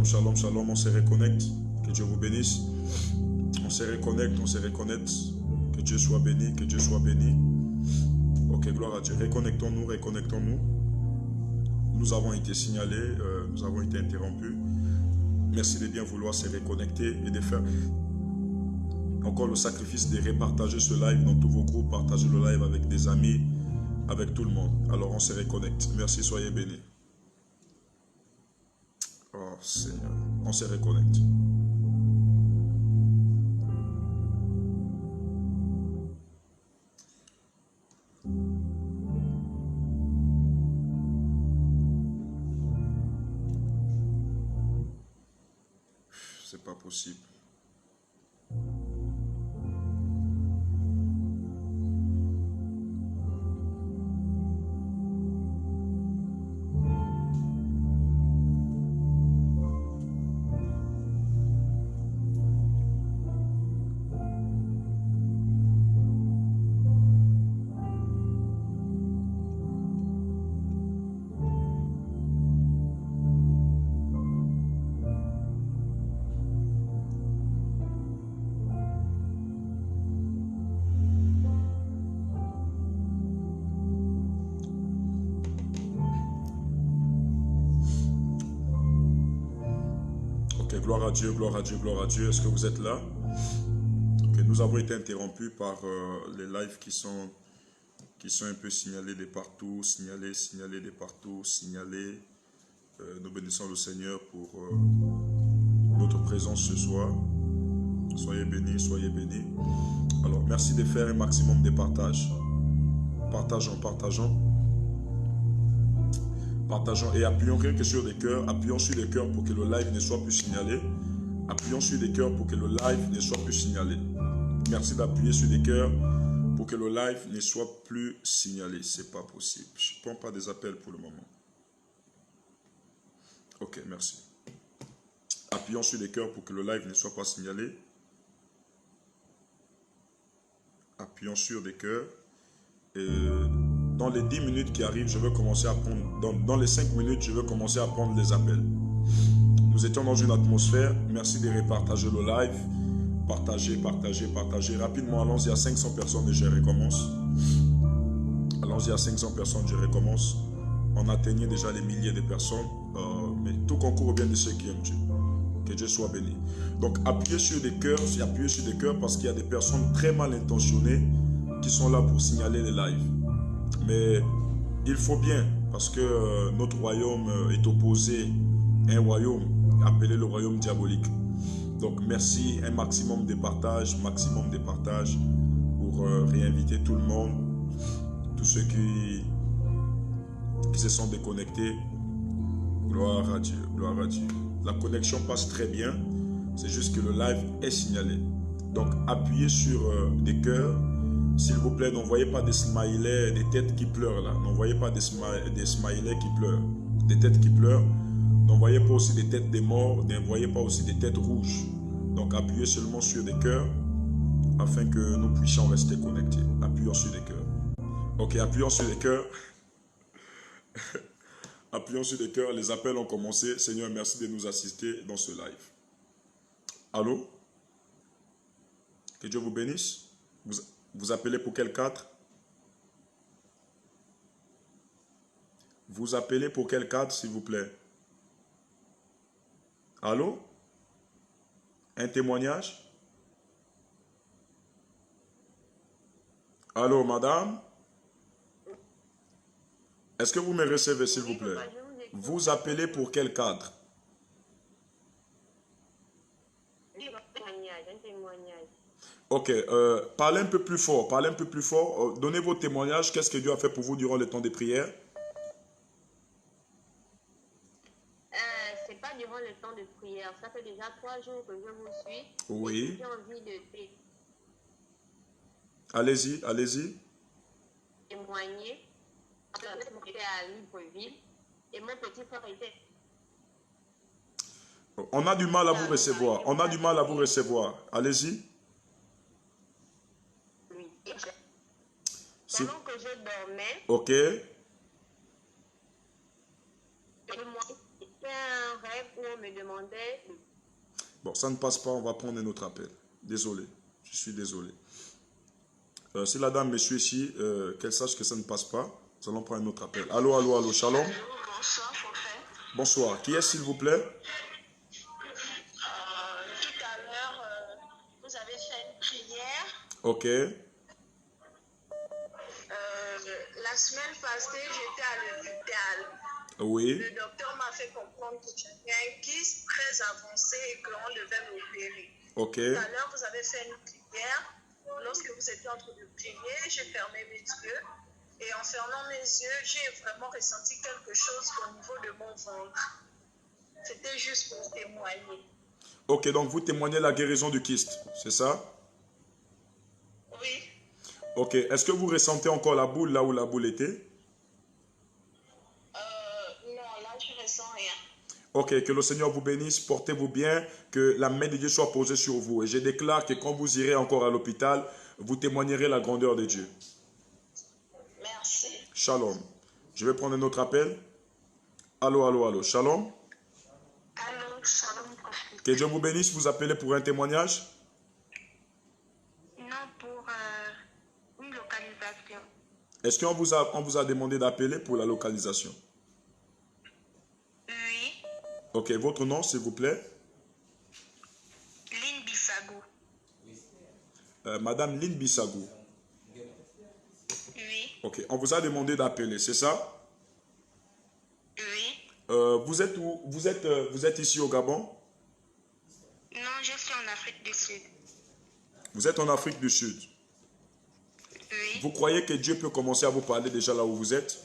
Shalom, shalom, shalom. On se reconnecte. Que Dieu vous bénisse. On se reconnecte, on se reconnecte. Que Dieu soit béni, que Dieu soit béni. Ok, gloire à Dieu. Reconnectons-nous, reconnectons-nous. Nous avons été signalés, nous avons été interrompus. Merci de bien vouloir se reconnecter et de faire encore le sacrifice de repartager ce live dans tous vos groupes, partager le live avec des amis, avec tout le monde. Alors on se reconnecte. Merci, soyez bénis. Oh Seigneur, on se reconnecte. C'est pas possible. Ok, gloire à Dieu, gloire à Dieu, gloire à Dieu. Est-ce que vous êtes là? Ok, nous avons été interrompus par les lives qui sont un peu signalés de partout, signalés de partout, signalés. Nous bénissons le Seigneur pour notre présence ce soir. Soyez bénis, soyez bénis. Alors, merci de faire un maximum de partage. Partageons, partageons. Partageons et appuyons rien que sur des cœurs. Appuyons sur des cœurs pour que le live ne soit plus signalé. Appuyons sur des cœurs pour que le live ne soit plus signalé. Merci d'appuyer sur des cœurs pour que le live ne soit plus signalé. C'est pas possible. Je ne prends pas des appels pour le moment. Ok, merci. Appuyons sur des cœurs pour que le live ne soit pas signalé. Appuyons sur des cœurs. Et dans les 10 minutes qui arrivent, je vais commencer à prendre... Dans les 5 minutes, je vais commencer à prendre les appels. Nous étions dans une atmosphère. Merci de repartager le live. Partagez, partagez, partagez. Rapidement, allons-y à 500 personnes et je recommence. Allons-y à 500 personnes, je recommence. On atteignait déjà les milliers de personnes. Mais tout concourt bien de ceux qui aiment Dieu. Que Dieu soit béni. Donc, appuyez sur des cœurs. Appuyez sur des cœurs parce qu'il y a des personnes très mal intentionnées qui sont là pour signaler les lives. Mais il faut bien, parce que notre royaume est opposé à un royaume appelé le royaume diabolique. Donc merci, un maximum de partage pour réinviter tout le monde, tous ceux qui se sont déconnectés. Gloire à Dieu, gloire à Dieu. La connexion passe très bien, c'est juste que le live est signalé. Donc appuyez sur des cœurs. S'il vous plaît, n'envoyez pas des smileys, des têtes qui pleurent là. N'envoyez pas des smileys qui pleurent, des têtes qui pleurent. N'envoyez pas aussi des têtes des morts, n'envoyez pas aussi des têtes rouges. Donc appuyez seulement sur des cœurs afin que nous puissions rester connectés. Appuyons sur des cœurs. Ok, appuyons sur des cœurs. Appuyons sur des cœurs. Les appels ont commencé. Seigneur, merci de nous assister dans ce live. Allô? Que Dieu vous bénisse. Vous appelez pour quel cadre? Vous appelez pour quel cadre, s'il vous plaît? Allô? Un témoignage? Allô, madame? Est-ce que vous me recevez, s'il vous plaît? Vous appelez pour quel cadre? Un témoignage. Ok, parlez un peu plus fort, parlez un peu plus fort. Donnez vos témoignages. Qu'est-ce que Dieu a fait pour vous durant le temps de prière? C'est pas durant le temps de prière. Ça fait déjà 3 jours que je vous suis. Oui. Et j'ai envie de Allez-y, allez-y. témoigner. J'étais à Libreville et mon petit frère était... On a du mal à vous recevoir. On a du mal à vous recevoir. Allez-y. Oui. Pendant que je dormais, Ok. que fait un rêve où on me demandait... Bon, ça ne passe pas, on va prendre un autre appel. Désolé, je suis désolé. Si la dame me suit ici, qu'elle sache que ça ne passe pas, nous allons prendre un autre appel. Allô, allô, allô, shalom. Bonsoir, prophète. Bonsoir, qui est s'il vous plaît? Tout à l'heure, vous avez fait une prière. Ok, La semaine passée, j'étais à l'hôpital. oui, Le docteur m'a fait comprendre que j'avais un kyste très avancé et qu'on devait m'opérer. ok, Tout à l'heure, vous avez fait une prière. Lorsque vous étiez en train de prier, j'ai fermé mes yeux. Et en fermant mes yeux, j'ai vraiment ressenti quelque chose au niveau de mon ventre. C'était juste pour témoigner. ok, donc vous témoignez la guérison du kyste, c'est ça? Oui. Ok, est-ce que vous ressentez encore la boule là où la boule était? Non, là, je ne ressens rien. Ok, que le Seigneur vous bénisse, portez-vous bien, que la main de Dieu soit posée sur vous. Et je déclare que quand vous irez encore à l'hôpital, vous témoignerez la grandeur de Dieu. Merci. Shalom. Je vais prendre un autre appel. Allô, allô, allô. Shalom. Allô, shalom, prophète. Que Dieu vous bénisse, vous appelez pour un témoignage? Non, pour une localisation. Est-ce qu'on on vous a demandé d'appeler pour la localisation? Oui. Ok, votre nom, s'il vous plaît? Lynn Bissagou. Madame Lynn Bissagou. Oui. Ok, on vous a demandé d'appeler, c'est ça? Oui. Vous êtes où? Vous êtes ici au Gabon? Non, je suis en Afrique du Sud. Vous êtes en Afrique du Sud. Oui. Vous croyez que Dieu peut commencer à vous parler déjà là où vous êtes?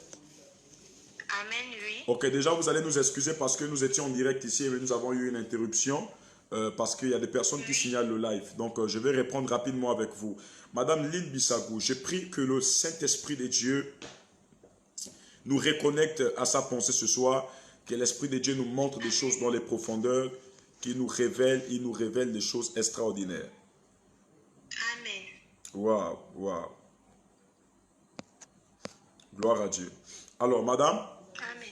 Amen, oui. Ok, déjà vous allez nous excuser parce que nous étions en direct ici et nous avons eu une interruption parce qu'il y a des personnes qui signalent le live. Donc je vais répondre rapidement avec vous. Madame Lynn Bissagou, je prie que le Saint-Esprit de Dieu nous reconnecte à sa pensée ce soir, que l'Esprit de Dieu nous montre des choses dans les profondeurs, qu'il nous révèle, il nous révèle des choses extraordinaires. Amen. Waouh, waouh. Gloire à Dieu. Alors, madame, Amen.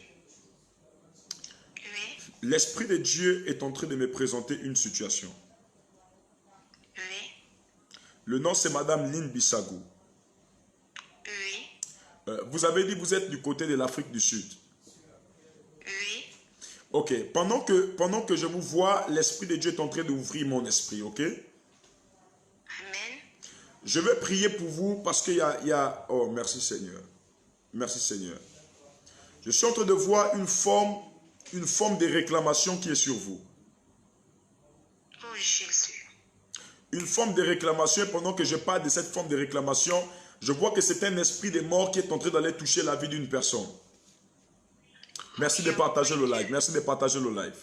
Oui. l'Esprit de Dieu est en train de me présenter une situation. Oui. Le nom, c'est madame Lynn Bissagou. Oui. Vous avez dit que vous êtes du côté de l'Afrique du Sud. Oui. Ok, pendant que je vous vois, l'Esprit de Dieu est en train d'ouvrir mon esprit, ok? Amen. Je vais prier pour vous parce qu'il y a... Oh, merci Seigneur. Merci Seigneur. Je suis en train de voir une forme de réclamation qui est sur vous. Oh Jésus. Une forme de réclamation, et pendant que je parle de cette forme de réclamation, je vois que c'est un esprit de mort qui est en train d'aller toucher la vie d'une personne. Merci de partager le live. Merci de partager le live.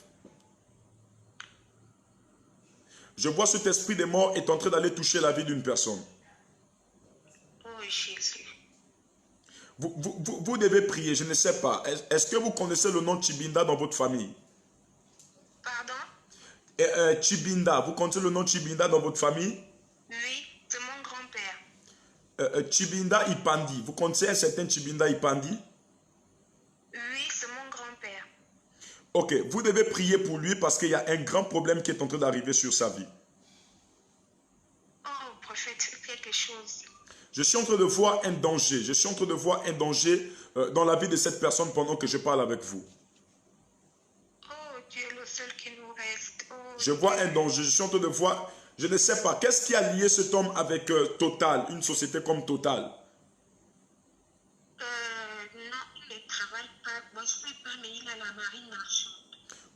Je vois cet esprit de mort est en train d'aller toucher la vie d'une personne. Oh Jésus. Vous devez prier, je ne sais pas. Est-ce que vous connaissez le nom Chibinda dans votre famille? Pardon? Chibinda, vous connaissez le nom Chibinda dans votre famille? Oui, c'est mon grand-père. Chibinda Ipandi, vous connaissez un certain Chibinda Ipandi? Oui, c'est mon grand-père. Ok, vous devez prier pour lui parce qu'il y a un grand problème qui est en train d'arriver sur sa vie. Oh, prophète, fais quelque chose. Je suis en train de voir un danger. Je suis en train de voir un danger dans la vie de cette personne pendant que je parle avec vous. Oh, Dieu est le seul qui nous reste. Oh, Je vois un danger. Je suis en train de voir... Je ne sais pas. Qu'est-ce qui a lié cet homme avec Total, une société comme Total? Non, il ne travaille pas. Bon, je ne sais pas, mais il a la marine marchande.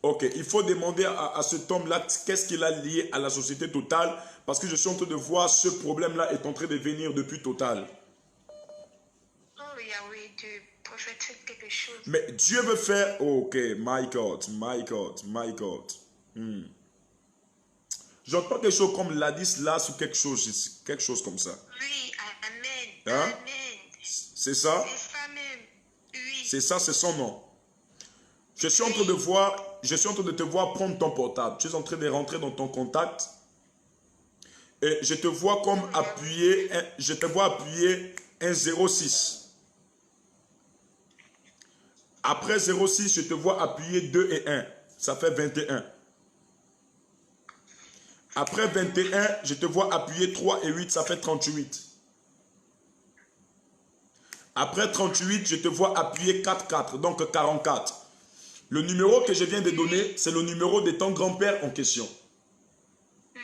Ok, il faut demander à cet homme-là qu'est-ce qu'il a lié à la société Total, parce que je suis en train de voir ce problème-là est en train de venir depuis Total. Oh, Yahweh, Dieu, prophète, fais quelque chose. Mais Dieu veut faire... Ok, my God, my God, my God. J'entends quelque chose comme Ladislas ou quelque chose comme ça. Oui, amen, Hein? amen. C'est ça? C'est ça même, oui. C'est ça, c'est son nom. Je suis en train de voir, je suis en train de te voir prendre ton portable. Tu es en train de rentrer dans ton contact. Et je te vois comme appuyer, je te vois appuyer un 06. Après 06, je te vois appuyer 2 et 1. Ça fait 21. Après 21, je te vois appuyer 3 et 8. Ça fait 38. Après 38, je te vois appuyer 4, 4. Donc 44. Le numéro que je viens de donner, c'est le numéro de ton grand-père en question. Oui.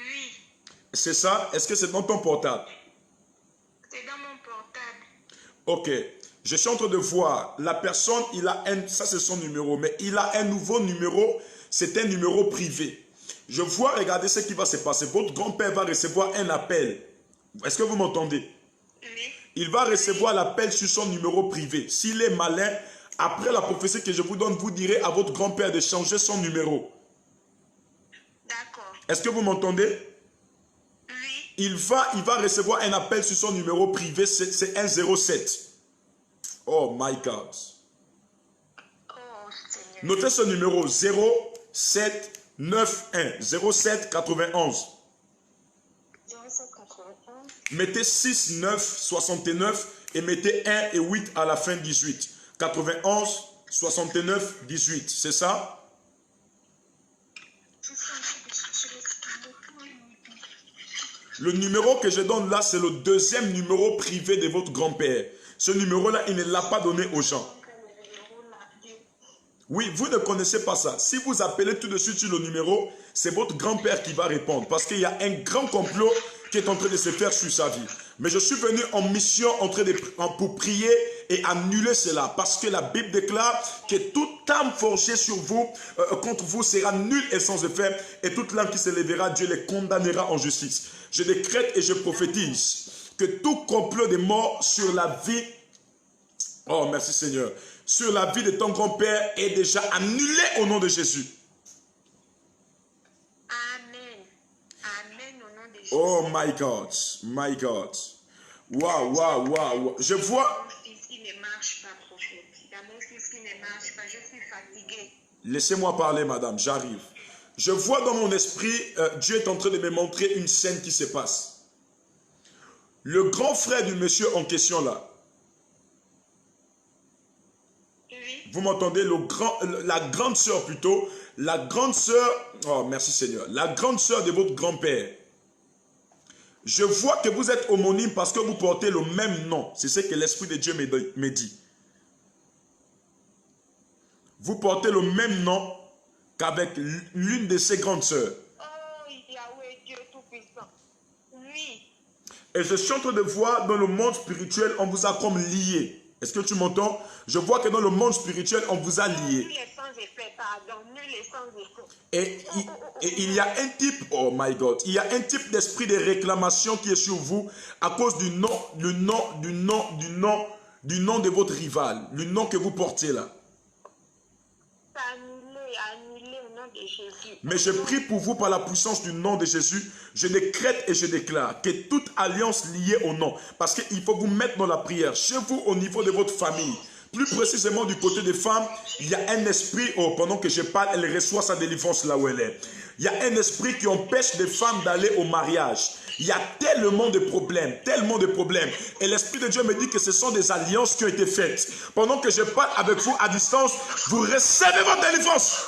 C'est ça? Est-ce que c'est dans ton portable? C'est dans mon portable. Ok. Je suis en train de voir. La personne, il a un... Ça, c'est son numéro. Mais il a un nouveau numéro. C'est un numéro privé. Je vois, regardez ce qui va se passer. Votre grand-père va recevoir un appel. Est-ce que vous m'entendez? Oui. Il va recevoir l'appel sur son numéro privé. S'il est malin, après la prophétie que je vous donne, vous direz à votre grand-père de changer son numéro. D'accord. Est-ce que vous m'entendez? Oui. Il va recevoir un appel sur son numéro privé, c'est 107. Oh my God. Oh Seigneur. Notez ce numéro 0791 0791. 0791. Mettez 6, 9, 69 et mettez 1 et 8 à la fin 18. 91, 69, 18. C'est ça? Le numéro que je donne là, c'est le deuxième numéro privé de votre grand-père. Ce numéro-là, il ne l'a pas donné aux gens. Oui, vous ne connaissez pas ça. Si vous appelez tout de suite sur le numéro, c'est votre grand-père qui va répondre. Parce qu'il y a un grand complot qui est en train de se faire sur sa vie. Mais je suis venu en mission pour prier et annuler cela. Parce que la Bible déclare que toute âme forgée sur vous, contre vous, sera nulle et sans effet. Et toute âme qui se lèvera, Dieu les condamnera en justice. Je décrète et je prophétise que tout complot de mort sur la vie, oh merci Seigneur, sur la vie de ton grand-père est déjà annulé au nom de Jésus. Amen. Amen au nom de Jésus. Oh my God, my God. Waouh, waouh, waouh. Je vois... Mon fils qui ne marche pas, prophète. Il y a mon fils qui ne marche pas. Je suis fatiguée. Laissez-moi parler, madame, j'arrive. Je vois dans mon esprit, Dieu est en train de me montrer une scène qui se passe. Le grand frère du monsieur en question là. Oui. Vous m'entendez? La grande sœur plutôt. La grande sœur, oh merci Seigneur. La grande sœur de votre grand-père. Je vois que vous êtes homonyme parce que vous portez le même nom. C'est ce que l'Esprit de Dieu me dit. Vous portez le même nom qu'avec l'une de ses grandes sœurs. Oh, Yahweh, Dieu Tout-Puissant. Oui. Et je suis en train de voir dans le monde spirituel, on vous a comme lié. Est-ce que tu m'entends? Je vois que dans le monde spirituel, on vous a lié. Nul est sans effet, pardon. Nul est sans effet. Et il y a un type, oh my God, il y a un type d'esprit de réclamation qui est sur vous à cause du nom de votre rival, le nom que vous portez là. Annulé au nom de Jésus. Mais je prie pour vous par la puissance du nom de Jésus. Je décrète et je déclare que toute alliance liée au nom, parce qu'il faut vous mettre dans la prière, chez vous au niveau de votre famille, plus précisément du côté des femmes, il y a un esprit, oh, pendant que je parle, elle reçoit sa délivrance là où elle est. Il y a un esprit qui empêche des femmes d'aller au mariage. Il y a tellement de problèmes, tellement de problèmes. Et l'Esprit de Dieu me dit que ce sont des alliances qui ont été faites. Pendant que je parle avec vous à distance, vous recevez votre délivrance.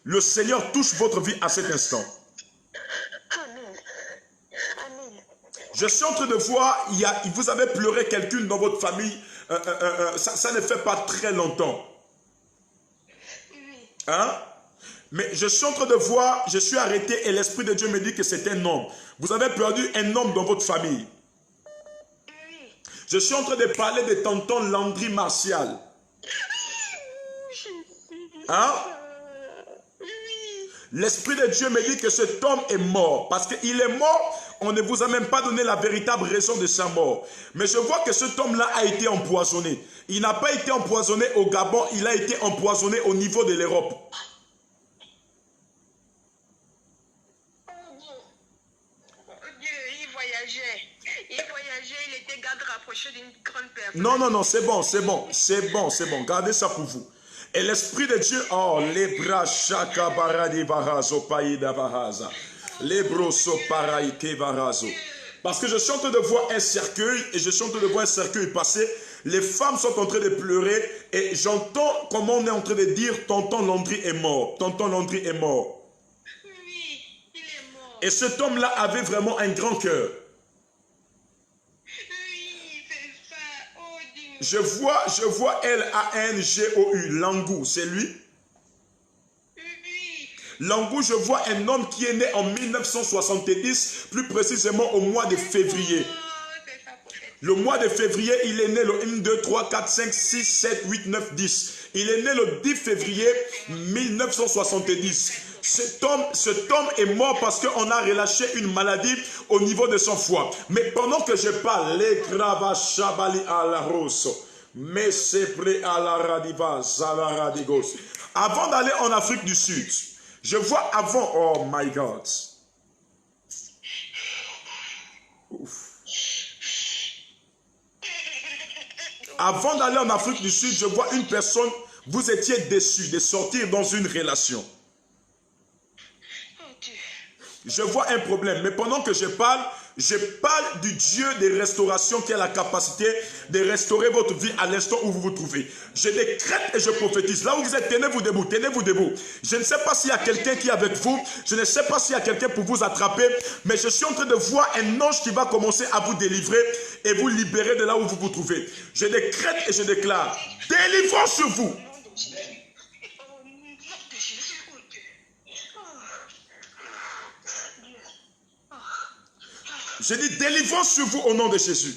Le Seigneur touche votre vie à cet instant. Amen. Amen. Je suis en train de voir, vous avez pleuré quelqu'un dans votre famille, ça ne fait pas très longtemps. Oui. Hein? Mais je suis en train de voir, je suis arrêté et l'Esprit de Dieu me dit que c'est un homme. Vous avez perdu un homme dans votre famille. Oui. Je suis en train de parler de tonton Landry Martial. Hein? Oui. L'Esprit de Dieu me dit que cet homme est mort. Parce qu'il est mort, on ne vous a même pas donné la véritable raison de sa mort. Mais je vois que cet homme-là a été empoisonné. Il n'a pas été empoisonné au Gabon, il a été empoisonné au niveau de l'Europe. Il était garde rapproché d'une grande personne. Non, non, non, c'est bon, c'est bon, c'est bon, c'est bon. Gardez ça pour vous. Et l'Esprit de Dieu, oh, les bras chaka baradi barazo païda baraza. Les broso paraïke barazo. Parce que je suis en train de voir un cercueil et je suis en train de voir un cercueil passer. Les femmes sont en train de pleurer et j'entends comment on est en train de dire tonton Landry est mort. Tonton Landry est mort. Oui, il est mort. Et cet homme-là avait vraiment un grand cœur. Oui, c'est ça. Oh Dieu. Je vois Langou, Langou, c'est lui? Oui. Langou, je vois un homme qui est né en 1970, plus précisément au mois de février. C'est ça, prophète. Le mois de février, il est né le 1, 2, 3, 4, 5, 6, 7, 8, 9, 10. Il est né le 10 février 1970. Cet homme est mort parce qu'on a relâché une maladie au niveau de son foie. Mais pendant que je parle, les gravachabali à la rose, mais c'est prêt à la radiva, zalara digos. Avant d'aller en Afrique du Sud, je vois avant, oh my God. Ouf. Avant d'aller en Afrique du Sud, je vois une personne, vous étiez déçu de sortir dans une relation. Je vois un problème, mais pendant que je parle du Dieu de restauration qui a la capacité de restaurer votre vie à l'instant où vous vous trouvez. Je décrète et je prophétise. Là où vous êtes, tenez-vous debout, tenez-vous debout. Je ne sais pas s'il y a quelqu'un qui est avec vous, je ne sais pas s'il y a quelqu'un pour vous attraper, mais je suis en train de voir un ange qui va commencer à vous délivrer et vous libérer de là où vous vous trouvez. Je décrète et je déclare, délivrance sur vous. Je dis délivrance sur vous au nom de Jésus.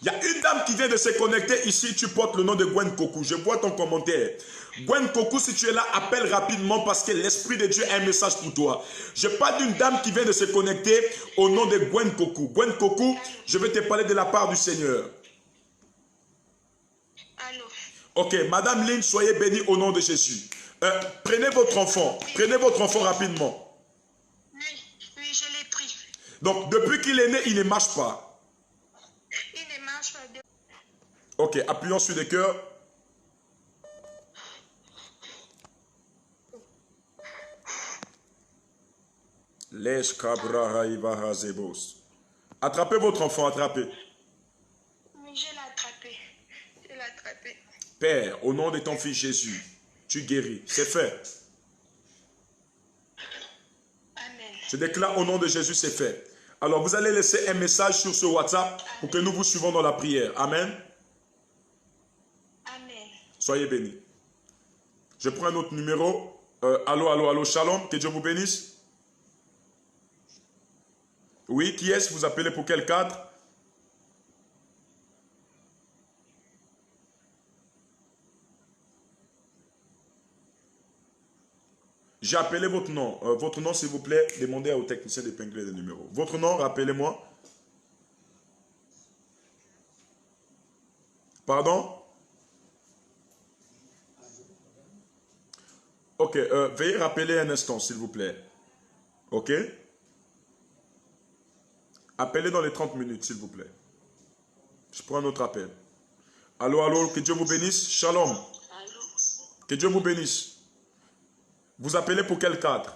Il y a une dame qui vient de se connecter ici, tu portes le nom de Gwen Kokou. Je vois ton commentaire. Gwen Kokou, si tu es là, appelle rapidement parce que l'Esprit de Dieu a un message pour toi. Je parle d'une dame qui vient de se connecter au nom de Gwen Kokou. Gwen Kokou, je vais te parler de la part du Seigneur. Allô. Ok, Madame Lynn, soyez bénie au nom de Jésus. Prenez votre enfant rapidement. Oui, je l'ai pris. Donc, depuis qu'il est né, il ne marche pas. Il ne marche pas. Ok, appuyons sur les cœurs. Attrapez votre enfant, attrapez. Oui, je l'ai attrapé. Je l'ai attrapé. Père, au nom de ton fils Jésus, tu guéris. C'est fait. Amen. Je déclare au nom de Jésus, c'est fait. Alors, vous allez laisser un message sur ce WhatsApp pour que nous vous suivons dans la prière. Amen. Amen. Soyez bénis. Je prends un autre numéro. Allô, shalom. Que Dieu vous bénisse. Oui, qui est-ce? Vous appelez pour quel cadre? J'ai appelé votre nom. Votre nom, s'il vous plaît, demandez au technicien d'épingler le numéro. Votre nom, rappelez-moi. Pardon? Ok, veuillez rappeler un instant, s'il vous plaît. Ok? Appelez dans les 30 minutes, s'il vous plaît. Je prends un autre appel. Allô, que Dieu vous bénisse. Shalom. Allô. Que Dieu vous bénisse. Vous appelez pour quel cadre?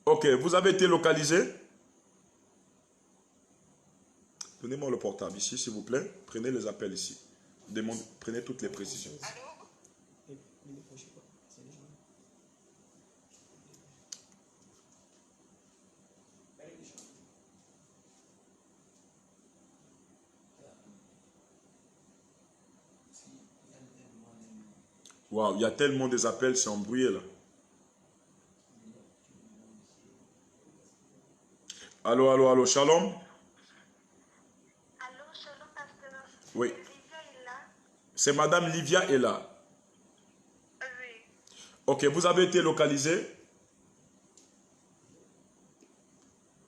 Ok, vous avez été localisé? Donnez-moi le portable ici, s'il vous plaît. Prenez les appels ici. Prenez toutes les précisions. Allô. Waouh, il y a tellement des appels, c'est embrouillé là. Allô, shalom. Allô, shalom, pasteur. Oui, Livia est là. c'est Madame Livia est là. Oui. Ok, vous avez été localisé?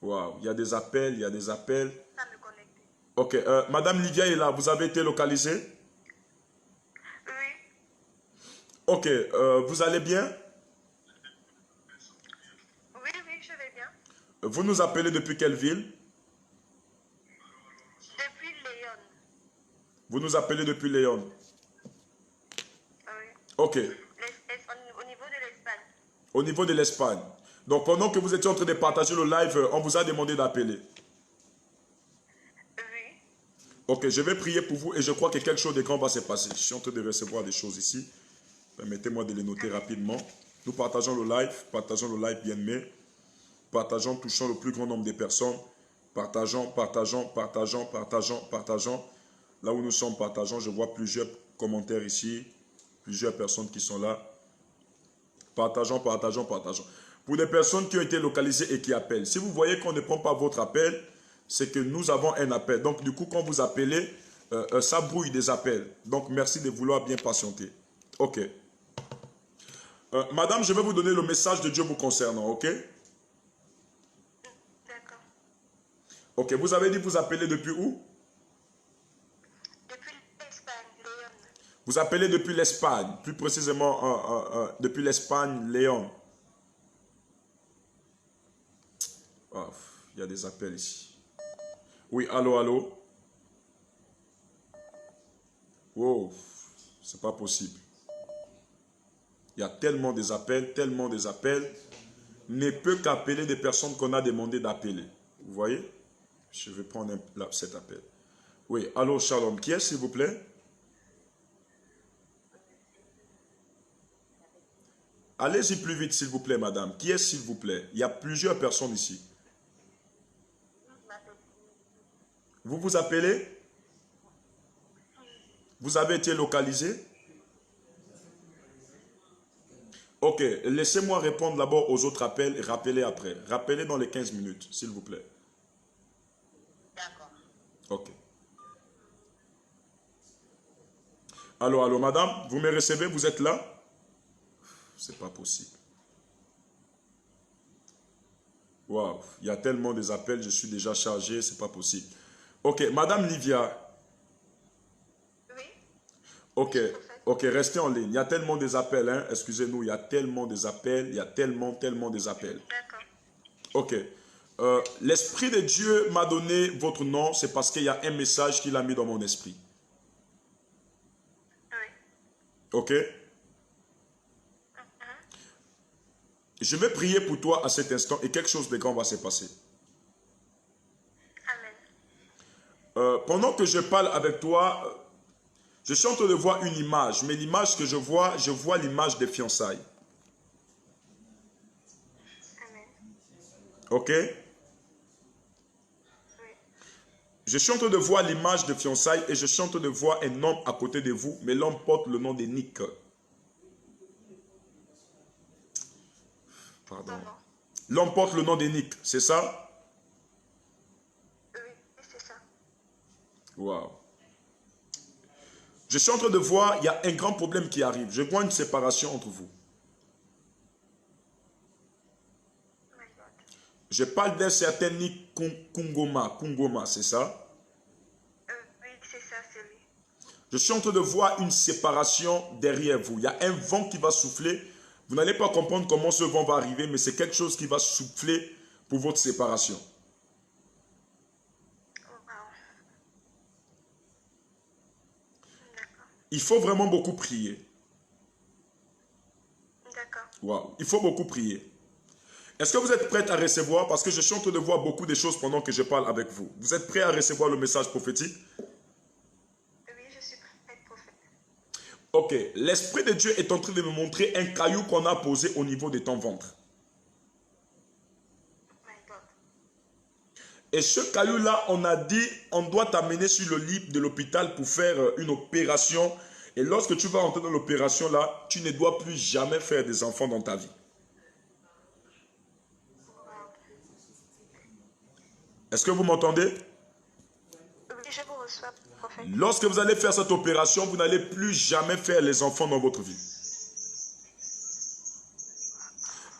Waouh, il y a des appels, il y a des appels. Ça me connecte. Ok, Madame Livia est là, vous avez été localisé? Oui. Ok, vous allez bien? Oui, je vais bien. Vous nous appelez depuis quelle ville? Depuis Léon. Vous nous appelez depuis Léon. Oui. Ok, Au niveau de l'Espagne. Au niveau de l'Espagne. Donc pendant que vous étiez en train de partager le live, on vous a demandé d'appeler. Oui. Ok, je vais prier pour vous et je crois que quelque chose de grand va se passer. Je suis en train de recevoir des choses ici. Permettez-moi de les noter rapidement. Nous partageons le live, bien aimé. Partageons, touchons le plus grand nombre de personnes. Partageons. Là où nous sommes, partageons. Je vois plusieurs commentaires ici. Plusieurs personnes qui sont là. Partageons. Pour les personnes qui ont été localisées et qui appellent, si vous voyez qu'on ne prend pas votre appel, c'est que nous avons un appel. Donc, du coup, quand vous appelez, ça brouille des appels. Donc, merci de vouloir bien patienter. Ok. Madame, je vais vous donner le message de Dieu vous concernant, ok? D'accord. Ok, vous avez dit que vous appelez depuis où? Depuis l'Espagne, Léon. Vous appelez depuis l'Espagne, plus précisément depuis l'Espagne, Léon. Oh, il y a des appels ici. Oui, allô? Wow, c'est pas possible. Il y a tellement des appels. Ne peut qu'appeler des personnes qu'on a demandé d'appeler. Vous voyez? Je vais prendre cet appel. Oui, allô, Shalom. Qui est, s'il vous plaît? Allez-y plus vite, s'il vous plaît, madame. Qui est, s'il vous plaît? Il y a plusieurs personnes ici. Vous vous appelez? Vous avez été localisé? Ok, laissez-moi répondre d'abord aux autres appels et rappelez après. Rappelez dans les 15 minutes, s'il vous plaît. D'accord. Ok. Allô, madame, vous me recevez? Vous êtes là? C'est pas possible. Waouh, il y a tellement des appels, je suis déjà chargé, c'est pas possible. Ok, madame Livia. Oui. Ok, restez en ligne. Il y a tellement des appels, hein. Excusez-nous, il y a tellement des appels, il y a tellement des appels. D'accord. Ok. L'Esprit de Dieu m'a donné votre nom, c'est parce qu'il y a un message qu'il a mis dans mon esprit. Oui. Ok? Je vais prier pour toi à cet instant et quelque chose de grand va se passer. Amen. Pendant que je parle avec toi, je suis en train de voir une image, mais l'image que je vois l'image des fiançailles. Amen. Ok? Oui. Je suis en train de voir l'image des fiançailles et je suis en train de voir un homme à côté de vous, mais l'homme porte le nom de Nick. Pardon. L'homme porte le nom de Nick, c'est ça? Oui, c'est ça. Waouh. Je suis en train de voir, il y a un grand problème qui arrive. Je vois une séparation entre vous. My God. Je parle d'un certain Nick Kungoma, c'est ça? Oui, c'est ça, c'est lui. Je suis en train de voir une séparation derrière vous. Il y a un vent qui va souffler. Vous n'allez pas comprendre comment ce vent va arriver, mais c'est quelque chose qui va souffler pour votre séparation. Oh, wow. D'accord. Il faut vraiment beaucoup prier. D'accord. Wow. Il faut beaucoup prier. Est-ce que vous êtes prête à recevoir? Parce que je suis en train de voir beaucoup de choses pendant que je parle avec vous. Vous êtes prêts à recevoir le message prophétique? Oui, je suis prête, prophète. Ok. L'Esprit de Dieu est en train de me montrer un caillou qu'on a posé au niveau de ton ventre. My God. Et ce caillou-là, on a dit, on doit t'amener sur le lit de l'hôpital pour faire une opération. Et lorsque tu vas entrer dans l'opération là, tu ne dois plus jamais faire des enfants dans ta vie. Est-ce que vous m'entendez? Oui, je vous reçois, prophète. Lorsque vous allez faire cette opération, vous n'allez plus jamais faire les enfants dans votre vie.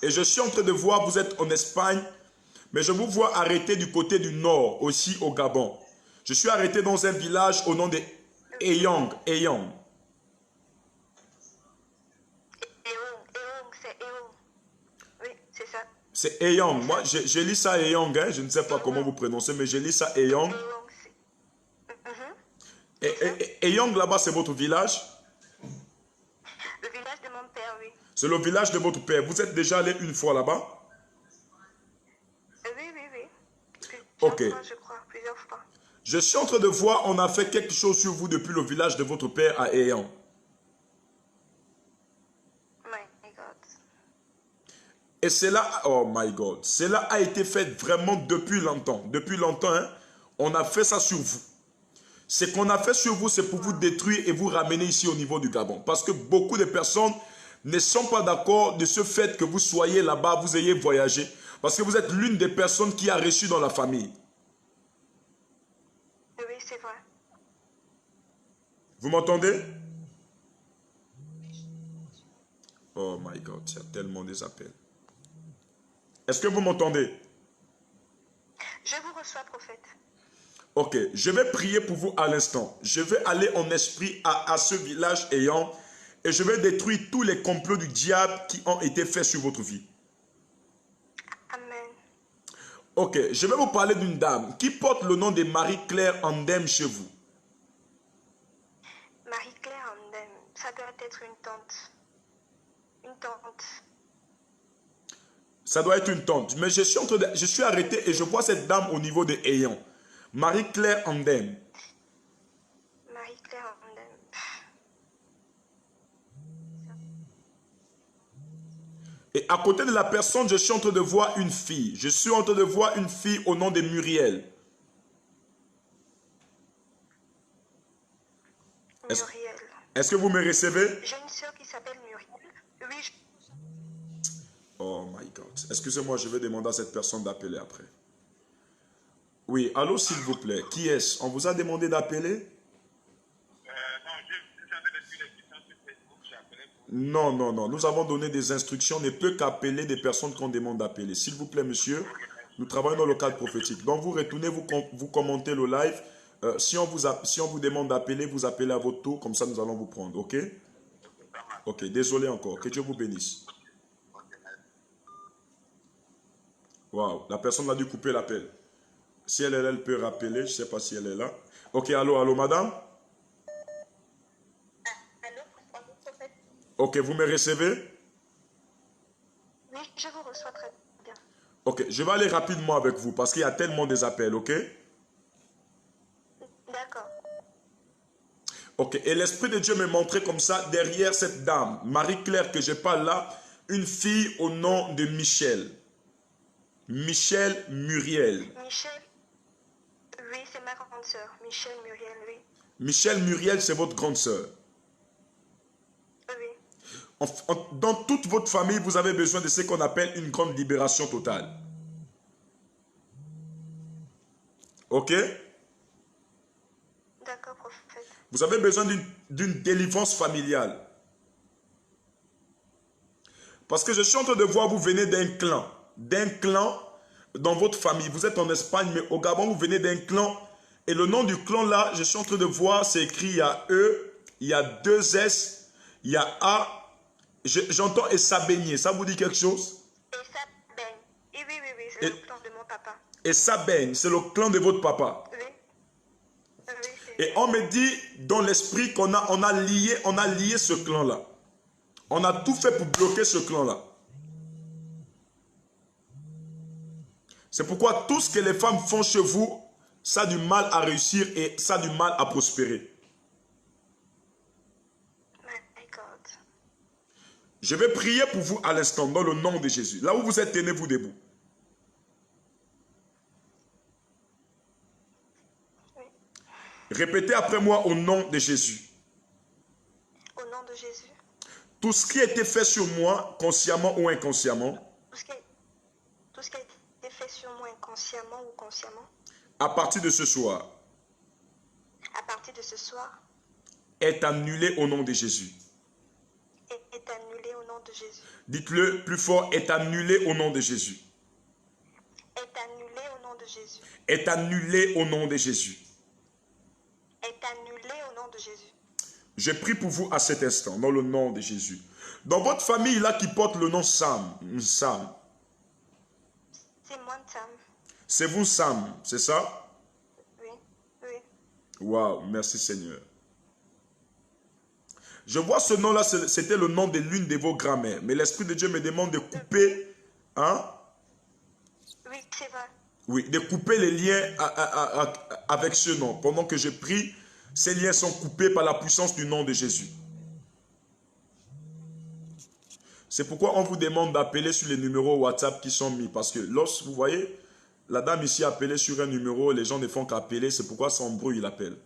Et je suis en train de voir, vous êtes en Espagne, mais je vous vois arrêté du côté du nord, aussi au Gabon. Je suis arrêté dans un village au nom de Eyong. Eong, c'est Eong. Oui, c'est ça. C'est Eyong. Moi, je lis ça Eyong. Hein. Je ne sais pas comment vous prononcez, mais je lis ça Eyong. Eong, c'est... Et Eyong, là-bas, c'est votre village? Le village de mon père, oui. C'est le village de votre père. Vous êtes déjà allé une fois là-bas? Oui. Ok. Plusieurs fois, je crois, plusieurs fois. Je suis en train de voir, on a fait quelque chose sur vous depuis le village de votre père à Eyan. My God. Et cela, oh my God, cela a été fait vraiment depuis longtemps. Depuis longtemps, hein, on a fait ça sur vous. Ce qu'on a fait sur vous, c'est pour vous détruire et vous ramener ici au niveau du Gabon. Parce que beaucoup de personnes ne sont pas d'accord de ce fait que vous soyez là-bas, vous ayez voyagé. Parce que vous êtes l'une des personnes qui a reçu dans la famille. Oui, c'est vrai. Vous m'entendez? Oh my God, il y a tellement des appels. Est-ce que vous m'entendez? Je vous reçois, prophète. Ok, je vais prier pour vous à l'instant. Je vais aller en esprit à ce village ayant et je vais détruire tous les complots du diable qui ont été faits sur votre vie. Amen. Ok, je vais vous parler d'une dame qui porte le nom de Marie-Claire Andem chez vous. Marie-Claire Andem, ça doit être une tante. Une tante. Ça doit être une tante. Mais je suis arrêté et je vois cette dame au niveau de Eyan. Marie-Claire Andem. Marie-Claire Andem. Et à côté de la personne, je suis en train de voir une fille. Je suis en train de voir une fille au nom de Muriel. Muriel. Est-ce que vous me recevez? J'ai une soeur qui s'appelle Muriel. Oui, Oh my God. Excusez-moi, je vais demander à cette personne d'appeler après. Oui, allô s'il vous plaît. Qui est-ce? On vous a demandé d'appeler? Non, non, non. Nous avons donné des instructions. On ne peut qu'appeler des personnes qu'on demande d'appeler. S'il vous plaît, monsieur, nous travaillons dans le cadre prophétique. Donc, vous retournez, vous commentez le live. Si on vous demande d'appeler, vous appelez à votre tour. Comme ça, nous allons vous prendre. OK? OK. Désolé encore. Que Dieu vous bénisse. Waouh. La personne a dû couper l'appel. Si elle est là, elle peut rappeler. Je ne sais pas si elle est là. OK. Allô, allô, madame? allô, prophète. OK. Vous me recevez? Oui, je vous reçois très bien. Ok, je vais aller rapidement avec vous parce qu'il y a tellement des appels, ok? D'accord. Ok, et l'Esprit de Dieu me montrait comme ça, derrière cette dame, Marie-Claire que je parle là, une fille au nom de Michel. Michel Muriel. Michel, oui, c'est ma grande sœur. Michel Muriel, oui. Michel Muriel, c'est votre grande sœur. Oui. Dans toute votre famille, vous avez besoin de ce qu'on appelle une grande libération totale. Ok? D'accord, prophète. Vous avez besoin d'une délivrance familiale. Parce que je suis en train de voir, vous venez d'un clan. D'un clan dans votre famille. Vous êtes en Espagne, mais au Gabon, vous venez d'un clan. Et le nom du clan là, je suis en train de voir, c'est écrit, il y a E, il y a 2 S, il y a A. J'entends Essabeigné. Ça vous dit quelque chose? Essabeigné. Oui, c'est le clan de mon papa. Essabeigné, c'est le clan de votre papa. Oui. Et on me dit dans l'esprit qu'on a lié ce clan là. On a tout fait pour bloquer ce clan-là. C'est pourquoi tout ce que les femmes font chez vous, ça a du mal à réussir et ça a du mal à prospérer. My God. Je vais prier pour vous à l'instant, dans le nom de Jésus. Là où vous êtes, tenez-vous debout. Oui. Répétez après moi au nom de Jésus. Au nom de Jésus. Tout ce qui a été fait sur moi, consciemment ou inconsciemment, tout ce qui a été fait sur moi inconsciemment ou consciemment, à partir de ce soir, est annulé au nom de Jésus. Est annulé au nom de Jésus. Dites-le plus fort, est annulé au nom de Jésus. Est annulé au nom de Jésus. Est annulé au nom de Jésus. Est annulé au nom de Jésus. Je prie pour vous à cet instant, dans le nom de Jésus. Dans votre famille, là, qui porte le nom Sam. Sam. C'est moi, Sam. C'est vous, Sam, c'est ça? Oui. Waouh, merci Seigneur. Je vois ce nom-là, c'était le nom de l'une de vos grand-mères. Mais l'Esprit de Dieu me demande de couper, hein? Oui, c'est vrai. Oui, de couper les liens avec ce nom. Pendant que je prie, ces liens sont coupés par la puissance du nom de Jésus. C'est pourquoi on vous demande d'appeler sur les numéros WhatsApp qui sont mis. Parce que lorsque vous voyez, la dame ici a appelé sur un numéro, les gens ne font qu'appeler, c'est pourquoi ça embrouille l'appel.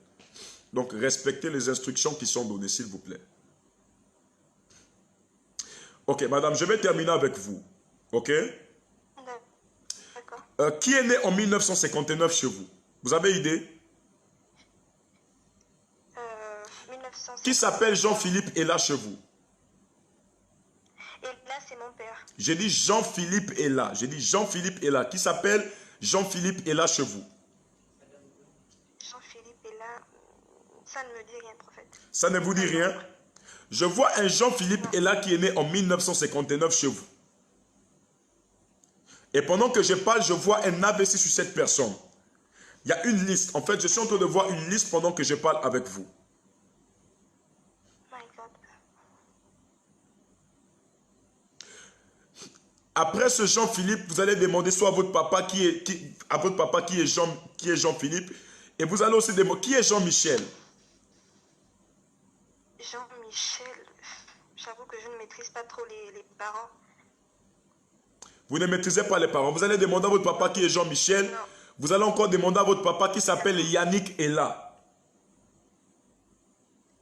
Donc respectez les instructions qui sont données, s'il vous plaît. Ok, madame, je vais terminer avec vous. Ok? D'accord. Qui est né en 1959 chez vous? Vous avez idée? 1959. Qui s'appelle Jean-Philippe est là chez vous? Et là, c'est mon père. J'ai dit Jean-Philippe est là. J'ai dit Jean-Philippe est là. Qui s'appelle Jean-Philippe est là chez vous? Jean-Philippe est là. Ça ne me dit rien, prophète. Ça ne vous dit rien? Je vois un Jean-Philippe est là qui est né en 1959 chez vous. Et pendant que je parle, je vois un AVC sur cette personne. Il y a une liste. En fait, je suis en train de voir une liste pendant que je parle avec vous. My God. Après ce Jean-Philippe, vous allez demander soit à votre papa qui est Jean-Philippe, et vous allez aussi demander qui est Jean-Michel. Jean-Michel, j'avoue que je ne maîtrise pas trop les parents. Vous ne maîtrisez pas les parents. Vous allez demander à votre papa qui est Jean-Michel. Non. Vous allez encore demander à votre papa qui s'appelle Yannick est là.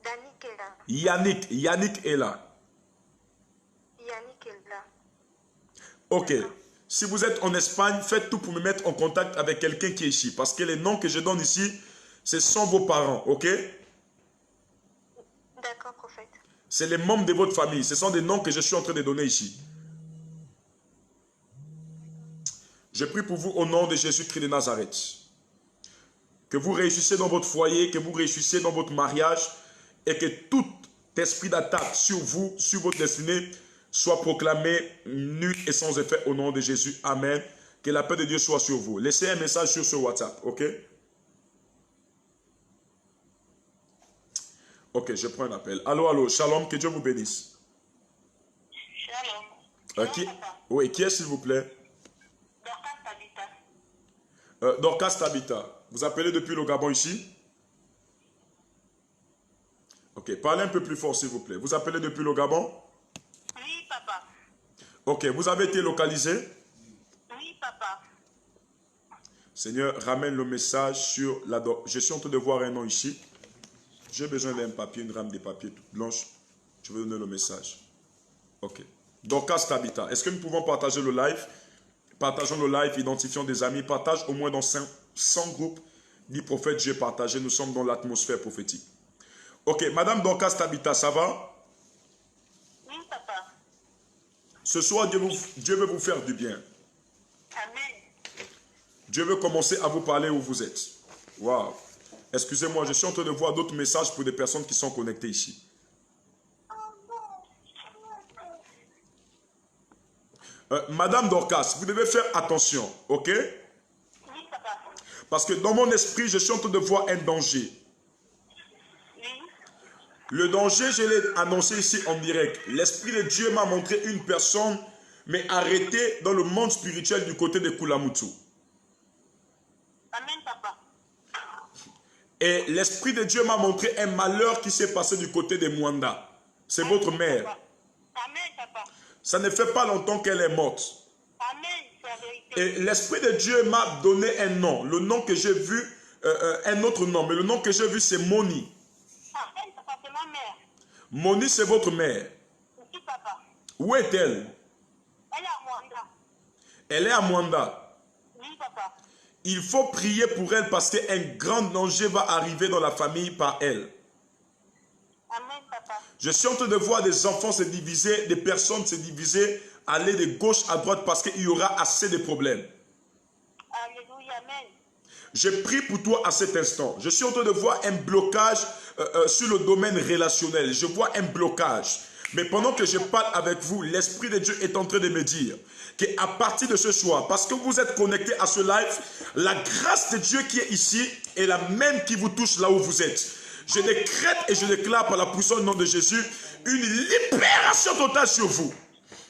Danick est là. Yannick est là. Yannick est là. Ok. Si vous êtes en Espagne, faites tout pour me mettre en contact avec quelqu'un qui est ici. Parce que les noms que je donne ici, ce sont vos parents. Ok? D'accord, prophète. C'est les membres de votre famille. Ce sont des noms que je suis en train de donner ici. Je prie pour vous au nom de Jésus-Christ de Nazareth. Que vous réussissiez dans votre foyer, que vous réussissiez dans votre mariage et que tout esprit d'attaque sur vous, sur votre destinée, soit proclamé nul et sans effet au nom de Jésus. Amen. Que la paix de Dieu soit sur vous. Laissez un message sur ce WhatsApp, ok? Ok, je prends un appel. Allô, allô, shalom, que Dieu vous bénisse. Shalom. Oui, qui est s'il vous plaît? Dorcas Tabitha. Vous appelez depuis le Gabon ici? Ok, parlez un peu plus fort s'il vous plaît. Vous appelez depuis le Gabon? Oui, papa. Ok, vous avez été localisé? Oui, papa. Seigneur, ramène le message sur la... Je suis en train de voir un nom ici. J'ai besoin d'un papier, une rame de papier toute blanche. Je vais donner le message. Ok. Dorcas Tabitha. Est-ce que nous pouvons partager le live? Partageons le live, identifions des amis. Partage au moins dans 100 groupes. Dit prophète, j'ai partagé. Nous sommes dans l'atmosphère prophétique. Ok, Madame Dorcas Tabitha, ça va? Oui, papa. Ce soir, Dieu veut vous faire du bien. Amen. Dieu veut commencer à vous parler où vous êtes. Waouh. Excusez-moi, je suis en train de voir d'autres messages pour des personnes qui sont connectées ici. Madame Dorcas, vous devez faire attention, ok? Oui, papa. Parce que dans mon esprit, je suis en train de voir un danger. Oui. Le danger, je l'ai annoncé ici en direct. L'Esprit de Dieu m'a montré une personne, mais arrêtée dans le monde spirituel du côté de Kulamutu. Amen, papa. Et l'Esprit de Dieu m'a montré un malheur qui s'est passé du côté de Mwanda. C'est votre mère. Amen, papa. Ça ne fait pas longtemps qu'elle est morte. Amen, c'est la vérité. Et l'Esprit de Dieu m'a donné un nom. Le nom que j'ai vu, un autre nom. Mais le nom que j'ai vu, c'est Moni. Amen, papa, c'est ma mère. Moni, c'est votre mère. Oui, papa. Où est-elle? Elle est à Mwanda. Elle est à Mwanda. Oui, papa. Il faut prier pour elle parce qu'un grand danger va arriver dans la famille par elle. Amen, papa. Je suis en train de voir des enfants se diviser, des personnes se diviser, aller de gauche à droite parce qu'il y aura assez de problèmes. Alléluia, amen. Je prie pour toi à cet instant. Je suis en train de voir un blocage sur le domaine relationnel. Je vois un blocage. Mais pendant que je parle avec vous, l'Esprit de Dieu est en train de me dire qu'à partir de ce soir, parce que vous êtes connectés à ce live, la grâce de Dieu qui est ici est la même qui vous touche là où vous êtes. Je décrète et je déclare par la puissance du nom de Jésus une libération totale sur vous.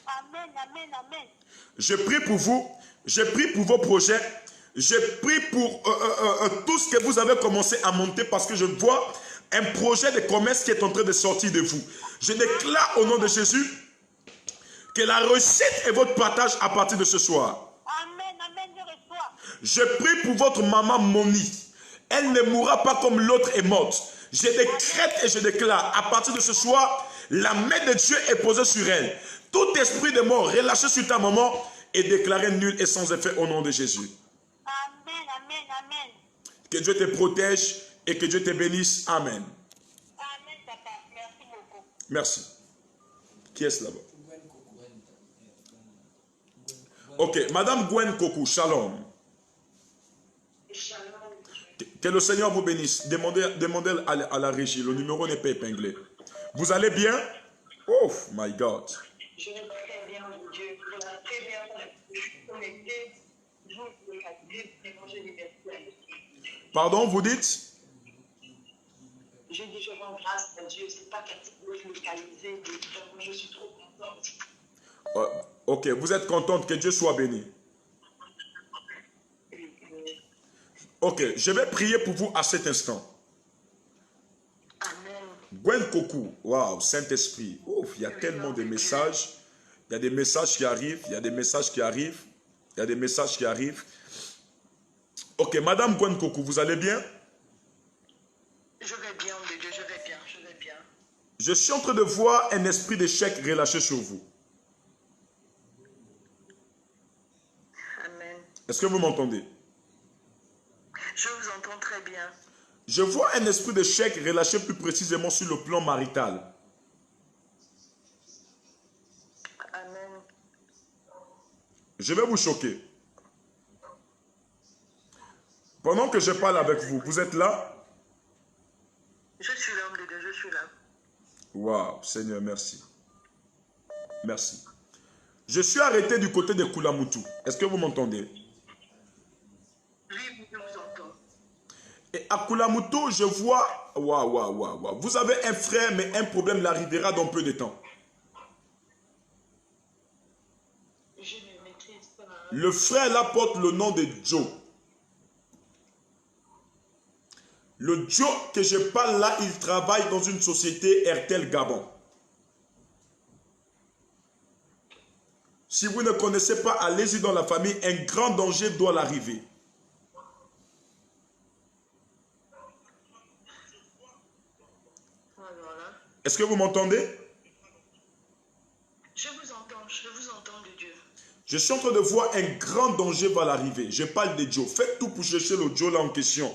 Amen, amen, amen. Je prie pour vous, je prie pour vos projets, je prie pour tout ce que vous avez commencé à monter parce que je vois un projet de commerce qui est en train de sortir de vous. Je déclare au nom de Jésus que la recette est votre partage à partir de ce soir. Amen, amen, je reçois. Je prie pour votre maman Moni. Elle ne mourra pas comme l'autre est morte. Je décrète et je déclare à partir de ce soir, la main de Dieu est posée sur elle. Tout esprit de mort relâché sur ta maman est déclaré nul et sans effet au nom de Jésus. Amen, amen, amen. Que Dieu te protège et que Dieu te bénisse. Amen. Amen, papa. Merci beaucoup. Merci. Qui est-ce là-bas? Ok, Madame Gwen Kokou, shalom. Que le Seigneur vous bénisse. Demandez à la régie, le numéro n'est pas épinglé. Vous allez bien? Oh my God. Je vais très bien, mon Dieu. Je vais très bien. Je suis connectée. Je vous regarder l'évangile universel. Pardon, vous dites? Je dis, je rends grâce à Dieu. C'est pas catégorie localisée. Je suis trop contente. Ok, vous êtes contente, que Dieu soit béni. Ok, je vais prier pour vous à cet instant. Amen. Gwen Kokou, waouh, Saint-Esprit. Ouf, il y a tellement de messages. Il y a des messages qui arrivent, il y a des messages qui arrivent, il y a des messages qui arrivent. Ok, Madame Gwen Kokou, vous allez bien? Je vais bien, mon Dieu, je vais bien, je vais bien. Je suis en train de voir un esprit d'échec relâché sur vous. Amen. Est-ce que vous m'entendez? Je vous entends très bien. Je vois un esprit d'échec relâché plus précisément sur le plan marital. Amen. Je vais vous choquer. Pendant que je parle avec vous, vous êtes là? Je suis là, mon Dieu, je suis là. Waouh, Seigneur, merci. Merci. Je suis arrêté du côté de Kulamutu. Est-ce que vous m'entendez? Oui, je vous entends. Et à Kulamutu, je vois... Waouh. Vous avez un frère, mais un problème l'arrivera dans peu de temps. Je ne maîtrise pas. Le frère là porte le nom de Joe. Le Joe que je parle là, il travaille dans une société RTL Gabon. Si vous ne connaissez pas, allez-y dans la famille, un grand danger doit l'arriver. Alors là, Est-ce que vous m'entendez? je vous entends de Dieu. Je suis en train de voir un grand danger va l'arriver. Je parle de Joe. Faites tout pour chercher le Joe là en question.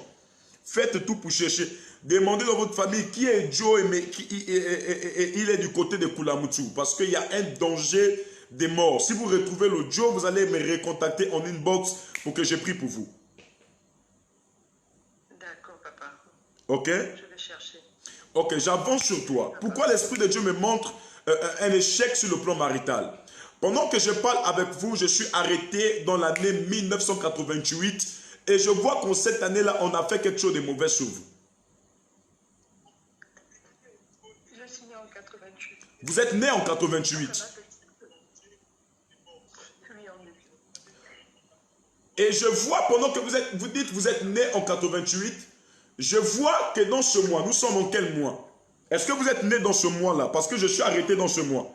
Faites tout pour chercher. Demandez dans votre famille qui est Joe mais il est du côté de Kulamutu. Parce qu'il y a un danger de mort. Si vous retrouvez le Joe, vous allez me recontacter en inbox pour que je prie pour vous. D'accord, papa. Ok? Je vais chercher. Ok, j'avance sur toi. Pourquoi l'Esprit de Dieu me montre un échec sur le plan marital? Pendant que je parle avec vous, je suis arrêté dans l'année 1988 et je vois qu'en cette année-là, on a fait quelque chose de mauvais sur vous. Je suis né en 88. Vous êtes né en 88. Oui, en effet. Et je vois, pendant que vous dites que vous êtes né en 88, je vois que dans ce mois, nous sommes en quel mois? Est-ce que vous êtes né dans ce mois-là? Parce que je suis arrêté dans ce mois.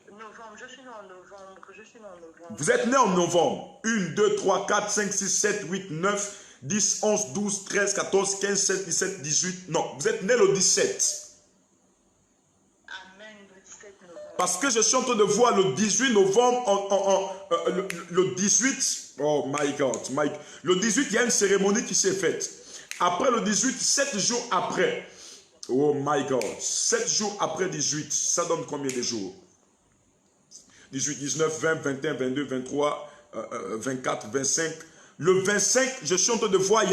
Novembre, je suis né en novembre. Je suis né en novembre. Vous êtes né en novembre. 1, 2, 3, 4, 5, 6, 7, 8, 9, 10, 11, 12, 13, 14, 15, 16, 17, 18. Non, vous êtes né le 17. Amen, le 17 novembre. Parce que je suis en train de voir le 18 novembre, le 18, oh my God, le 18, il y a une cérémonie qui s'est faite. Après le 18, 7 jours après, oh my God, 7 jours après 18, ça donne combien de jours? 18, 19, 20, 21, 22, 23, 24, 25. Le 25, je suis en train de voir,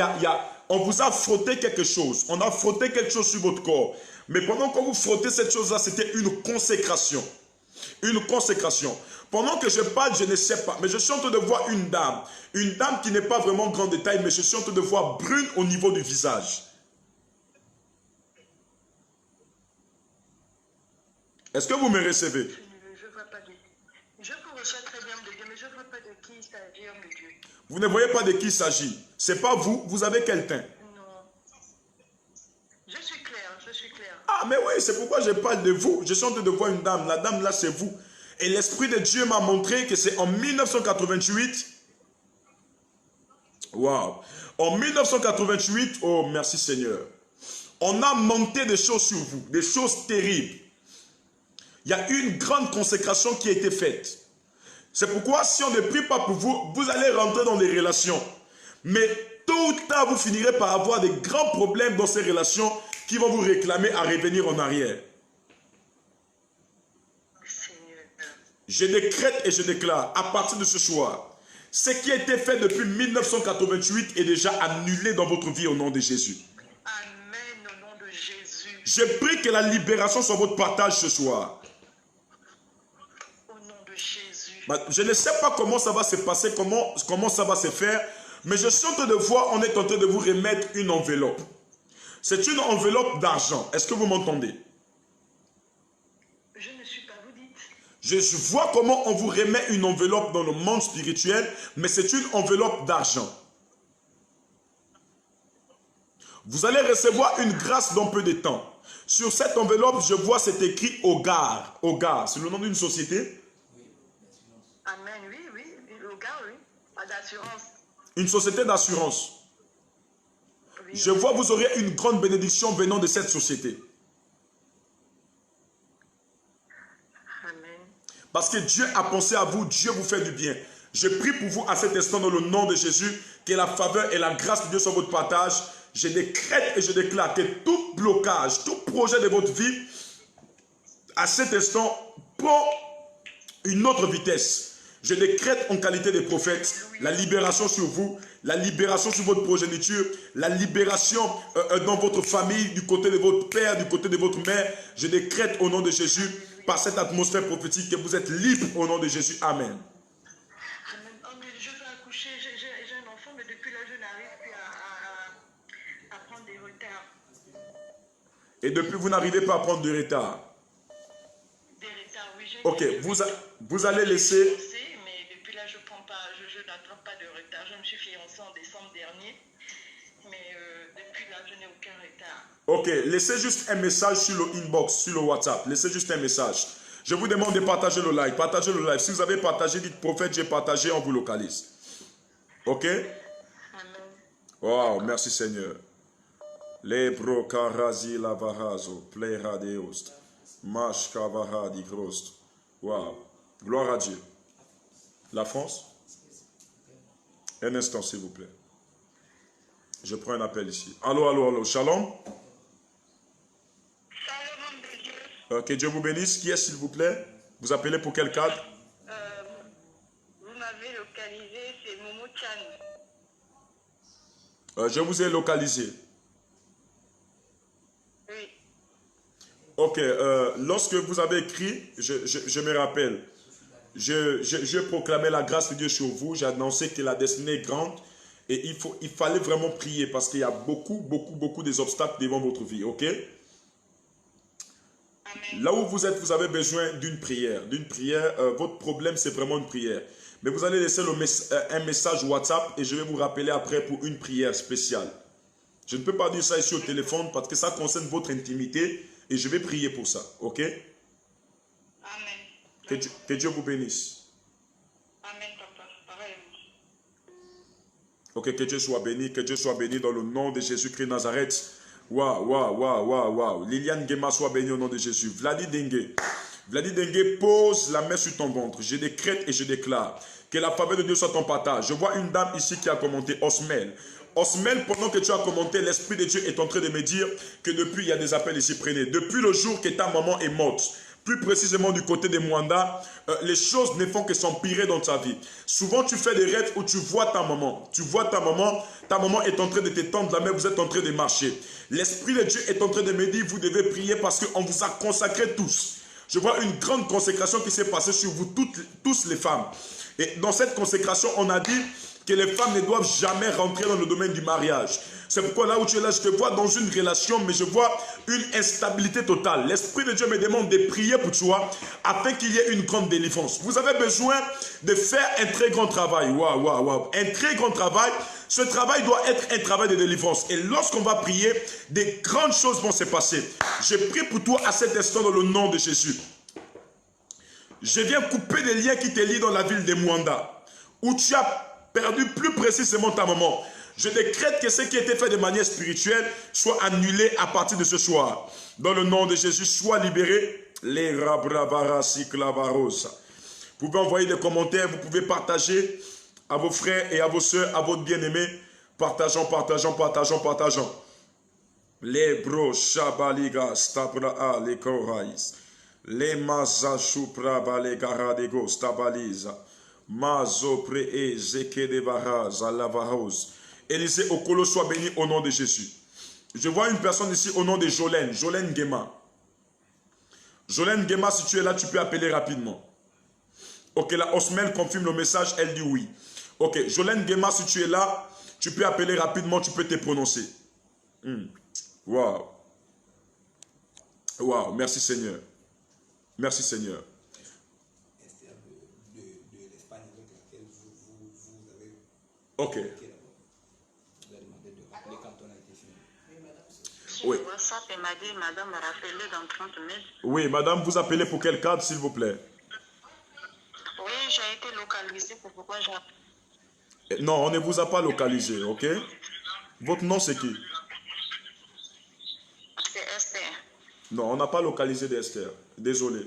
on vous a frotté quelque chose. On a frotté quelque chose sur votre corps. Mais pendant que vous frottez cette chose-là, c'était une consécration. Une consécration. Pendant que je parle, je ne sais pas. Mais je suis en train de voir une dame. Une dame qui n'est pas vraiment grande de taille, mais je suis en train de voir brune au niveau du visage. Est-ce que vous me recevez? Je ne vois pas de... Je vous reçois très bien de Dieu, mais je ne vois pas de qui il s'agit, homme de Dieu. Vous ne voyez pas de qui il s'agit. Ce n'est pas vous, vous avez quelqu'un. Non. Je suis claire, je suis claire. Ah, mais oui, c'est pourquoi je parle de vous. Je suis en train de voir une dame. La dame là, c'est vous. Et l'Esprit de Dieu m'a montré que c'est en 1988. Waouh. En 1988, oh merci Seigneur. On a monté des choses sur vous, des choses terribles. Il y a eu une grande consécration qui a été faite. C'est pourquoi si on ne prie pas pour vous, vous allez rentrer dans des relations. Mais tôt ou tard, vous finirez par avoir des grands problèmes dans ces relations qui vont vous réclamer à revenir en arrière. Seigneur. Je décrète et je déclare, à partir de ce soir, ce qui a été fait depuis 1988 est déjà annulé dans votre vie au nom de Jésus. Amen au nom de Jésus. Je prie que la libération soit votre partage ce soir. Au nom de Jésus. Je ne sais pas comment ça va se passer, comment ça va se faire, mais je suis en train de voir, on est en train de vous remettre une enveloppe. C'est une enveloppe d'argent. Est-ce que vous m'entendez? Je ne suis pas, vous dites. Je vois comment on vous remet une enveloppe dans le monde spirituel, mais c'est une enveloppe d'argent. Vous allez recevoir une grâce dans peu de temps. Sur cette enveloppe, je vois c'est écrit Hogar. Hogar, c'est le nom d'une société? Amen, oui, oui. Le gars, oui. Pas d'assurance. Une société d'assurance. Oui, Je vois vous aurez une grande bénédiction venant de cette société. Amen. Parce que Dieu a pensé à vous, Dieu vous fait du bien. Je prie pour vous à cet instant dans le nom de Jésus, que la faveur et la grâce de Dieu soient votre partage. Je décrète et je déclare que tout blocage, tout projet de votre vie, à cet instant, prend une autre vitesse. Je décrète en qualité de prophète la libération sur vous, la libération sur votre progéniture, la libération dans votre famille, du côté de votre père, du côté de votre mère. Je décrète au nom de Jésus, par cette atmosphère prophétique, que vous êtes libre au nom de Jésus. Amen. Amen. Oh, mais je vais accoucher, j'ai un enfant, mais depuis là, je n'arrive plus à prendre des retards. Et depuis, vous n'arrivez pas à prendre de retard. Des retards, oui. Ok, vous allez laisser... Mais depuis là, je n'attrape pas de retard. Je me suis fiancée en décembre dernier, mais depuis là, je n'ai aucun retard. Ok, laissez juste un message sur le inbox, sur le WhatsApp. Laissez juste un message. Je vous demande de partager le live. Partagez le live. Si vous avez partagé, dites prophète, j'ai partagé, on vous localise. Ok? Amen. Wow, merci Seigneur. Lebro karazi lavahazo, pleira de host. Mash kavahadi grost. Wow. Gloire à Dieu. La France? Un instant, s'il vous plaît. Je prends un appel ici. Allô, allô, allô. Shalom. Shalom, homme de Dieu. Que Dieu vous bénisse. Qui est, s'il vous plaît? Vous appelez pour quel cadre? Vous m'avez localisé, c'est Momo Chan. Je vous ai localisé. Oui. Ok, lorsque vous avez écrit, je me rappelle, je proclamais la grâce de Dieu sur vous, j'ai annoncé que la destinée est grande et il fallait vraiment prier parce qu'il y a beaucoup des obstacles devant votre vie, ok? Amen. Là où vous êtes, vous avez besoin d'une prière. Votre problème c'est vraiment une prière. Mais vous allez laisser un message WhatsApp et je vais vous rappeler après pour une prière spéciale. Je ne peux pas dire ça ici au téléphone parce que ça concerne votre intimité et je vais prier pour ça, ok? Amen. Que Dieu vous bénisse. Amen, papa. Pareillement. Ok, que Dieu soit béni dans le nom de Jésus-Christ de Nazareth. Waouh. Liliane Gema soit bénie au nom de Jésus. Vladi Dengue, pose la main sur ton ventre. Je décrète et je déclare que la faveur de Dieu soit ton partage. Je vois une dame ici qui a commenté Osmel. Osmel, pendant que tu as commenté, l'Esprit de Dieu est en train de me dire que depuis, il y a des appels ici, prenez. Depuis le jour que ta maman est morte, plus précisément du côté de Mwanda, les choses ne font que s'empirer dans ta vie. Souvent, tu fais des rêves où tu vois ta maman. Ta maman est en train de te tendre la main, vous êtes en train de marcher. L'Esprit de Dieu est en train de me dire, vous devez prier parce qu'on vous a consacré tous. Je vois une grande consécration qui s'est passée sur vous tous les femmes. Et dans cette consécration, on a dit que les femmes ne doivent jamais rentrer dans le domaine du mariage. C'est pourquoi là où tu es là, je te vois dans une relation, mais je vois une instabilité totale. L'Esprit de Dieu me demande de prier pour toi afin qu'il y ait une grande délivrance. Vous avez besoin de faire un très grand travail. Waouh, waouh, waouh. Un très grand travail. Ce travail doit être un travail de délivrance. Et lorsqu'on va prier, des grandes choses vont se passer. Je prie pour toi à cet instant dans le nom de Jésus. Je viens couper des liens qui te lient dans la ville de Mwanda, où tu as perdu plus précisément ta maman. Je décrète que ce qui était fait de manière spirituelle soit annulé à partir de ce soir. Dans le nom de Jésus, sois libéré. Les rabravarasi clavaros. Vous pouvez envoyer des commentaires, vous pouvez partager à vos frères et à vos soeurs, à votre bien-aimé. Partageons, partageons, partageons, partageons. Les bro shabaliga stabra les korais. Les mazachupra balegaradego stabaliza. Mazo pree zeke de varaz alavaros. Élisée Okolo soit béni au nom de Jésus. Je vois une personne ici au nom de Jolène. Jolène Guéma. Jolène Guéma, si tu es là, tu peux appeler rapidement. Ok, la Osmel confirme le message, elle dit oui. Ok, Jolène Guéma, si tu es là, tu peux appeler rapidement, tu peux te prononcer. Waouh. Waouh, merci Seigneur. Merci Seigneur. Ok. Oui. WhatsApp, elle m'a dit, madame, rappelez dans 30 minutes. Oui, madame, vous appelez pour quel cadre, s'il vous plaît? Oui, j'ai été localisée, pour pourquoi j'ai... Non, on ne vous a pas localisé, ok? Votre nom, c'est qui? C'est Esther. Non, on n'a pas localisé d'Esther. Désolé.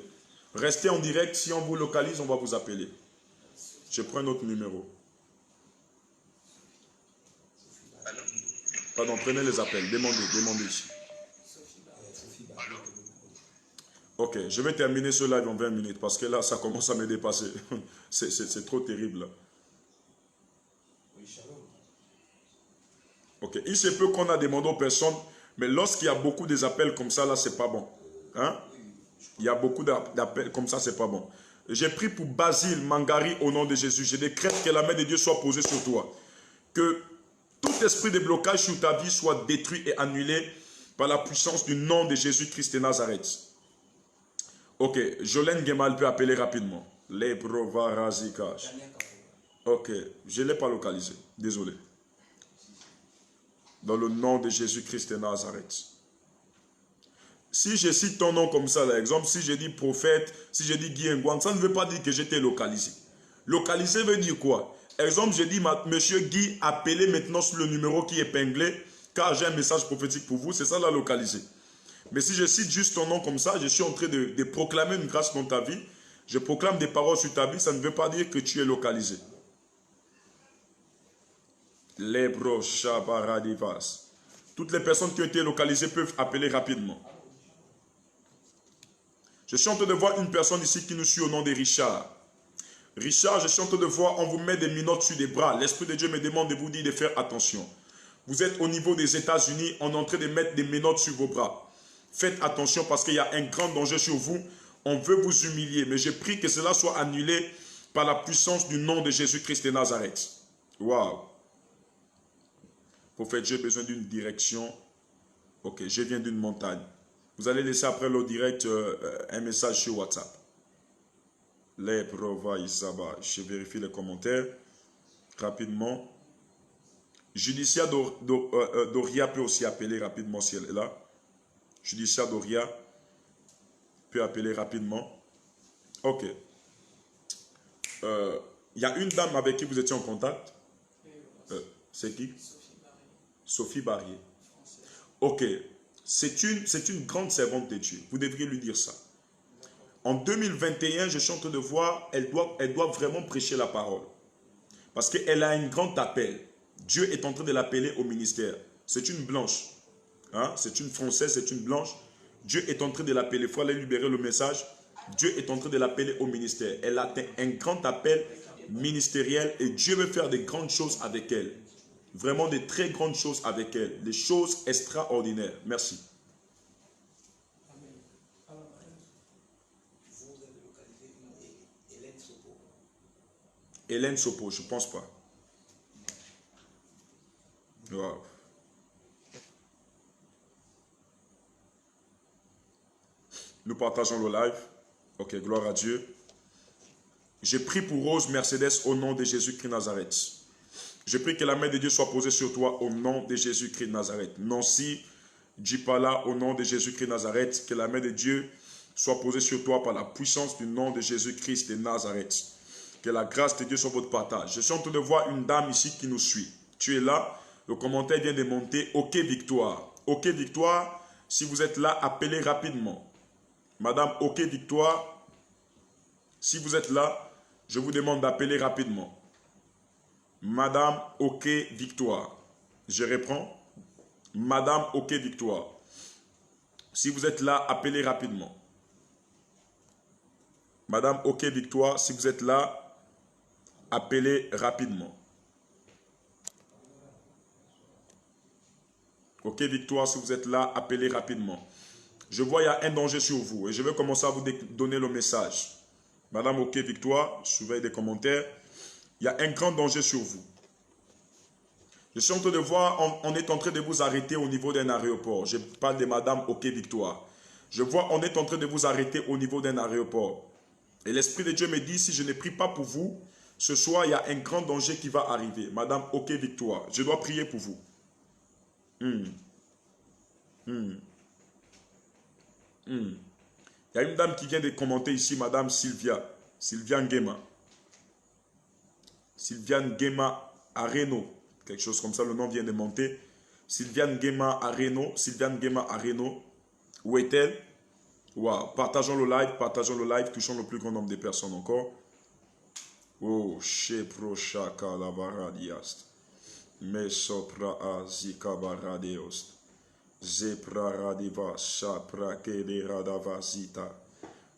Restez en direct. Si on vous localise, on va vous appeler. Je prends un autre numéro. Pardon, prenez les appels. Demandez ici. Ok, je vais terminer ce live en 20 minutes parce que là, ça commence à me dépasser. C'est trop terrible. Là. Ok, il se peut qu'on a demandé aux personnes, mais lorsqu'il y a beaucoup d'appels comme ça, là, c'est pas bon. Hein? Il y a beaucoup d'appels comme ça, c'est pas bon. J'ai pris pour Basile Mangari au nom de Jésus. Je décrète que la main de Dieu soit posée sur toi. Que tout esprit de blocage sur ta vie soit détruit et annulé par la puissance du nom de Jésus-Christ de Nazareth. Ok, Jolène Gemal peut appeler rapidement. Les provarazikash. Ok, je ne l'ai pas localisé. Désolé. Dans le nom de Jésus-Christ de Nazareth. Si je cite ton nom comme ça, par exemple, si je dis prophète, si je dis Guy Ngouan, ça ne veut pas dire que j'étais localisé. Localisé veut dire quoi? Exemple, je dis, monsieur Guy, appelez maintenant sur le numéro qui est épinglé, car j'ai un message prophétique pour vous, c'est ça la localisé. Mais si je cite juste ton nom comme ça, je suis en train de proclamer une grâce dans ta vie, je proclame des paroles sur ta vie, ça ne veut pas dire que tu es localisé. Lebro Shabaradivas. Toutes les personnes qui ont été localisées peuvent appeler rapidement. Je suis en train de voir une personne ici qui nous suit au nom de Richard. Richard, je suis en train de voir, on vous met des minottes sur les bras. L'Esprit de Dieu me demande de vous dire de faire attention. Vous êtes au niveau des États-Unis, on est en train de mettre des minottes sur vos bras. Faites attention parce qu'il y a un grand danger sur vous. On veut vous humilier, mais je prie que cela soit annulé par la puissance du nom de Jésus-Christ de Nazareth. Waouh! Prophète, j'ai besoin d'une direction. Ok, je viens d'une montagne. Vous allez laisser après le direct un message sur WhatsApp. Les Provaïsaba. Je vérifie les commentaires rapidement. Judicia Doria peut aussi appeler rapidement si elle est là. Judicia Doria peut appeler rapidement. Ok. Il y a une dame avec qui vous étiez en contact. C'est qui? Sophie Barrier. Ok. C'est une grande servante de Dieu. Vous devriez lui dire ça. En 2021, je suis en train de voir, elle doit vraiment prêcher la parole. Parce qu'elle a un grand appel. Dieu est en train de l'appeler au ministère. C'est une blanche. Hein? C'est une française, c'est une blanche. Dieu est en train de l'appeler. Il faut aller libérer le message. Dieu est en train de l'appeler au ministère. Elle a un grand appel ministériel et Dieu veut faire de grandes choses avec elle. Vraiment de très grandes choses avec elle. Des choses extraordinaires. Merci. Hélène Sopo, je ne pense pas. partageons le live. Ok, gloire à Dieu. Je prie pour Rose Mercedes au nom de Jésus-Christ de Nazareth. Je prie que la main de Dieu soit posée sur toi au nom de Jésus-Christ de Nazareth. Nancy Djipala au nom de Jésus-Christ de Nazareth. Que la main de Dieu soit posée sur toi par la puissance du nom de Jésus-Christ de Nazareth. Que la grâce de Dieu soit votre partage. Je suis en train de voir une dame ici qui nous suit. Tu es là. Le commentaire vient de monter. Ok, Victoire. Ok, Victoire. Si vous êtes là, appelez rapidement. Madame Ok, Victoire. Si vous êtes là, je vous demande d'appeler rapidement. Madame Ok, Victoire. Je reprends. Madame Ok, Victoire. Si vous êtes là, appelez rapidement. Madame Ok, Victoire. Si vous êtes là, appelez rapidement. Ok, Victoire, si vous êtes là, appelez rapidement. Je vois, il y a un danger sur vous et je vais commencer à vous donner le message. Madame Ok, Victoire, je surveille des commentaires. Il y a un grand danger sur vous. Je suis en train de voir, on est en train de vous arrêter au niveau d'un aéroport. Je parle de Madame Ok, Victoire. Je vois, on est en train de vous arrêter au niveau d'un aéroport. Et l'Esprit de Dieu me dit, si je ne prie pas pour vous, ce soir, il y a un grand danger qui va arriver. Madame Ok, Victoire, je dois prier pour vous. Il y a une dame qui vient de commenter ici, Madame Sylvia. Sylvia Ngema. Sylvia Ngema Areno. Quelque chose comme ça, le nom vient de monter. Sylvia Ngema Areno. Sylvia Ngema Areno. Où est-elle? Wow. Partageons le live, touchons le plus grand nombre de personnes encore. Oh, Shepro Shaka Lavaradiast. Mesopra Azika Baradeost. Zepra Radiva Shapra Kede Radavazita.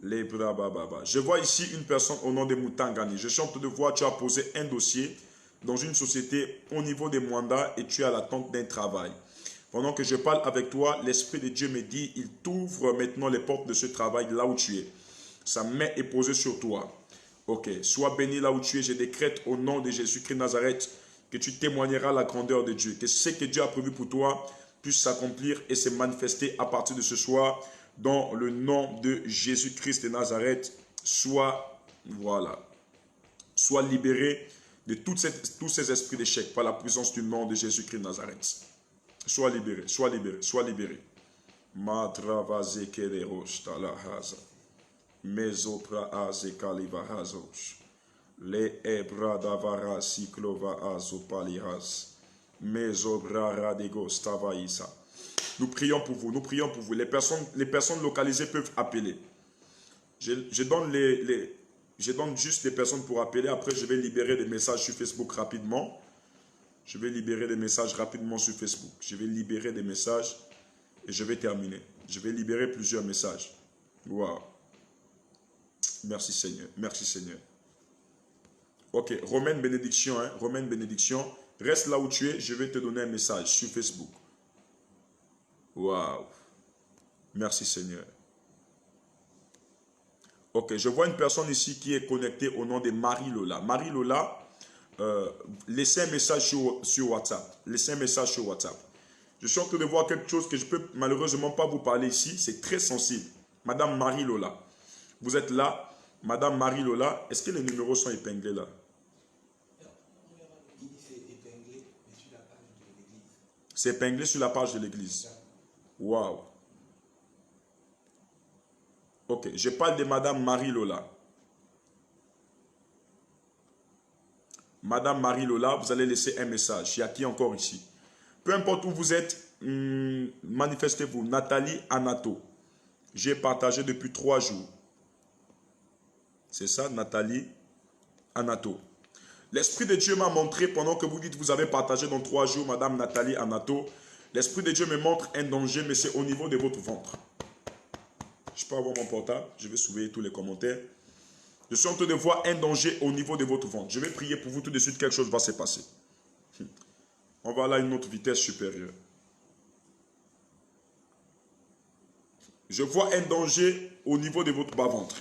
Lebra Bababa. Je vois ici une personne au nom de Moutangani. Je suis en train de voir, tu as posé un dossier dans une société au niveau des mandats et tu es à l'attente d'un travail. Pendant que je parle avec toi, l'Esprit de Dieu me dit, il t'ouvre maintenant les portes de ce travail là où tu es. Sa main est posée sur toi. Ok, sois béni là où tu es. Je décrète au nom de Jésus-Christ de Nazareth que tu témoigneras la grandeur de Dieu. Que ce que Dieu a prévu pour toi puisse s'accomplir et se manifester à partir de ce soir. Dans le nom de Jésus-Christ de Nazareth, sois libéré de tous ces esprits d'échec par la puissance du nom de Jésus-Christ de Nazareth. Sois libéré, sois libéré, sois libéré. Madravaze kelerosh talahaza. Mesopra aze kalivahazos. Le ebra davara siklova azopalihaz. Mesobra radegos tavaisa. Nous prions pour vous, nous prions pour vous. Les personnes localisées peuvent appeler. Je donne juste les personnes pour appeler. Après, je vais libérer des messages sur Facebook rapidement. Je vais libérer des messages rapidement sur Facebook. Je vais libérer des messages et je vais terminer. Je vais libérer plusieurs messages. Wow. Merci Seigneur. Merci Seigneur. Ok, Romaine bénédiction. Hein? Romaine bénédiction. Reste là où tu es. Je vais te donner un message sur Facebook. Waouh. Merci Seigneur. Ok, je vois une personne ici qui est connectée au nom de Marie-Lola. Marie-Lola, laissez un message sur WhatsApp. Laissez un message sur WhatsApp. Je suis en train de voir quelque chose que je ne peux malheureusement pas vous parler ici. C'est très sensible. Madame Marie-Lola, vous êtes là. Madame Marie-Lola, est-ce que les numéros sont épinglés là? C'est épinglé sur la page de l'église. Waouh. Ok, je parle de Madame Marie-Lola. Madame Marie-Lola, vous allez laisser un message. Il y a qui encore ici? Peu importe où vous êtes, manifestez-vous. Nathalie Anato. J'ai partagé depuis 3 jours. C'est ça, Nathalie Anato. L'Esprit de Dieu m'a montré, pendant que vous dites vous avez partagé dans 3 jours, Madame Nathalie Anato, l'Esprit de Dieu me montre un danger, mais c'est au niveau de votre ventre. Je peux avoir mon portable, je vais surveiller tous les commentaires. Je suis en train de voir un danger au niveau de votre ventre. Je vais prier pour vous tout de suite, quelque chose va se passer. On va aller à une autre vitesse supérieure. Je vois un danger au niveau de votre bas-ventre.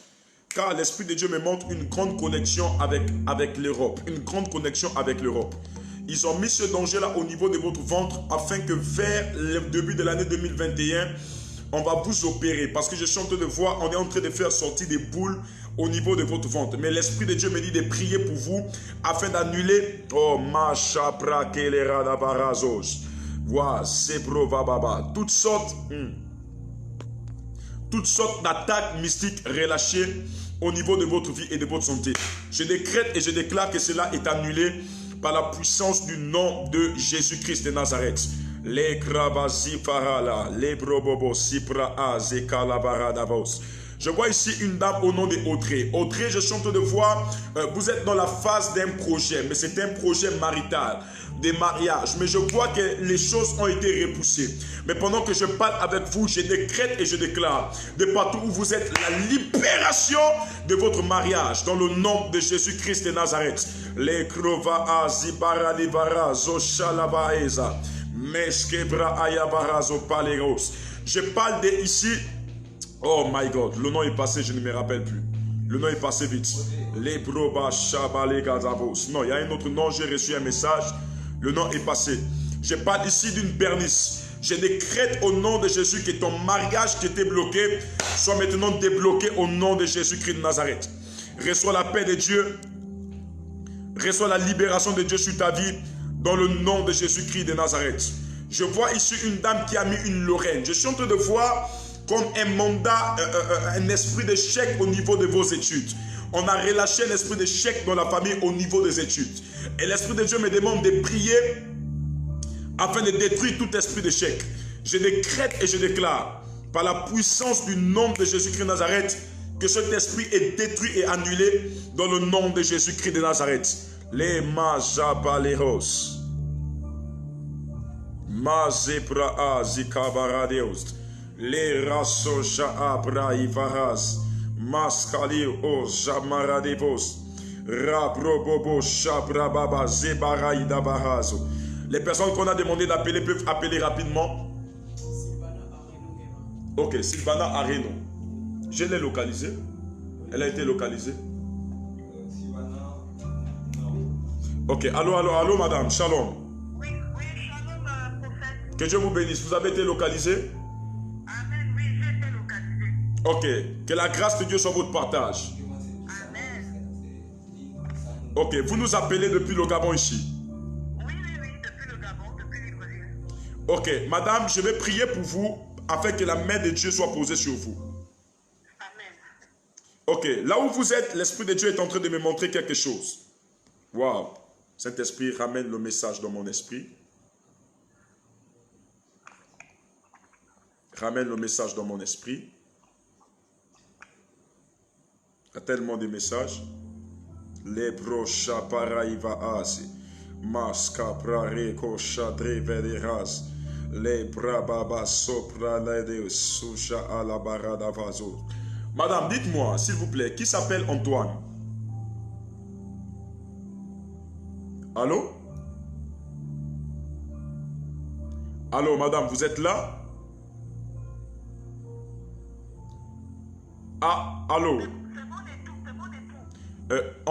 Car l'Esprit de Dieu me montre une grande connexion avec l'Europe. Une grande connexion avec l'Europe. Ils ont mis ce danger-là au niveau de votre ventre afin que vers le début de l'année 2021, on va vous opérer. Parce que je suis en train de voir, on est en train de faire sortir des boules au niveau de votre ventre. Mais l'Esprit de Dieu me dit de prier pour vous afin d'annuler. Oh, macha prakelera dabarazos. Voilà, c'est provababa. Toutes sortes d'attaques mystiques relâchées au niveau de votre vie et de votre santé. Je décrète et je déclare que cela est annulé par la puissance du nom de Jésus-Christ de Nazareth. Les krabasi farala, les brobobo sipra azekalabaradavos. Je vois ici une dame au nom de Audrey. Audrey, je suis en train de voir, vous êtes dans la phase d'un projet, mais c'est un projet marital, des mariages. Mais je vois que les choses ont été repoussées. Mais pendant que je parle avec vous, je décrète et je déclare, de partout où vous êtes, la libération de votre mariage, dans le nom de Jésus-Christ de Nazareth. Les krova azibara livara zoshalabaeza. Meskebra ayabarazo paleros. Je parle de ici. Oh my God, le nom est passé, je ne me rappelle plus. Le nom est passé vite. Les broba shabale gazavos. Non, il y a un autre nom, j'ai reçu un message. Le nom est passé. Je parle ici d'une bernice. Je décrète au nom de Jésus que ton mariage qui était bloqué soit maintenant débloqué au nom de Jésus-Christ de Nazareth. Reçois la paix de Dieu. Reçois la libération de Dieu sur ta vie dans le nom de Jésus-Christ de Nazareth. Je vois ici une dame qui a mis une Lorraine. Je suis en train de voir comme un mandat, un esprit d'échec au niveau de vos études. On a relâché l'esprit d'échec dans la famille au niveau des études. Et l'Esprit de Dieu me demande de prier afin de détruire tout esprit d'échec. Je décrète et je déclare, par la puissance du nom de Jésus-Christ de Nazareth, que cet esprit est détruit et annulé dans le nom de Jésus-Christ de Nazareth. Les majabaleros. Mazebra azikabaradeos. Les rasoja abra ivaras. Maskali o jamaradevos. Rabrobobo shabrababa zebaraïda barazo. Les personnes qu'on a demandé d'appeler peuvent appeler rapidement. Ok, Sylvana Areno. Je l'ai localisée. Elle a été localisée. Ok, allô madame, shalom. Oui, shalom, prophète. Que Dieu vous bénisse. Vous avez été localisé? Amen, oui, j'ai été localisé. Ok, que la grâce de Dieu soit votre partage. Amen. Ok, vous nous appelez depuis le Gabon ici. Oui, depuis le Gabon, depuis Libreville. Ok, madame, je vais prier pour vous afin que la main de Dieu soit posée sur vous. Amen. Ok, là où vous êtes, l'Esprit de Dieu est en train de me montrer quelque chose. Waouh, Saint-Esprit ramène le message dans mon esprit. Ramène le message dans mon esprit. Il y a tellement de messages. Les brocha paraiva asi. Maska prareko chadre vederas. Les brababa sopra lede suja alabarada vazo. Madame, dites-moi, s'il vous plaît, qui s'appelle Antoine? Allô? Allô, madame, vous êtes là? Ah, allô? C'est mon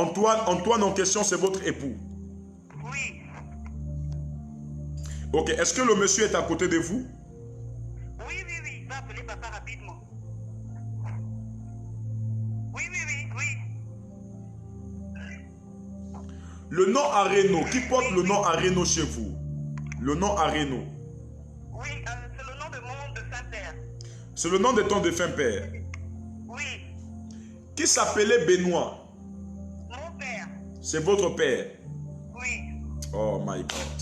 époux. Antoine en question, c'est votre époux. Oui. Ok, est-ce que le monsieur est à côté de vous? Oui, va appeler papa rapidement. Oui. Le nom Areno, qui porte le nom Areno chez vous? Le nom Areno. Oui, c'est le nom de mon défunt père. C'est le nom de ton défunt père. Oui, Qui s'appelait Benoît? mon père. C'est votre père. Oui. Oh my God.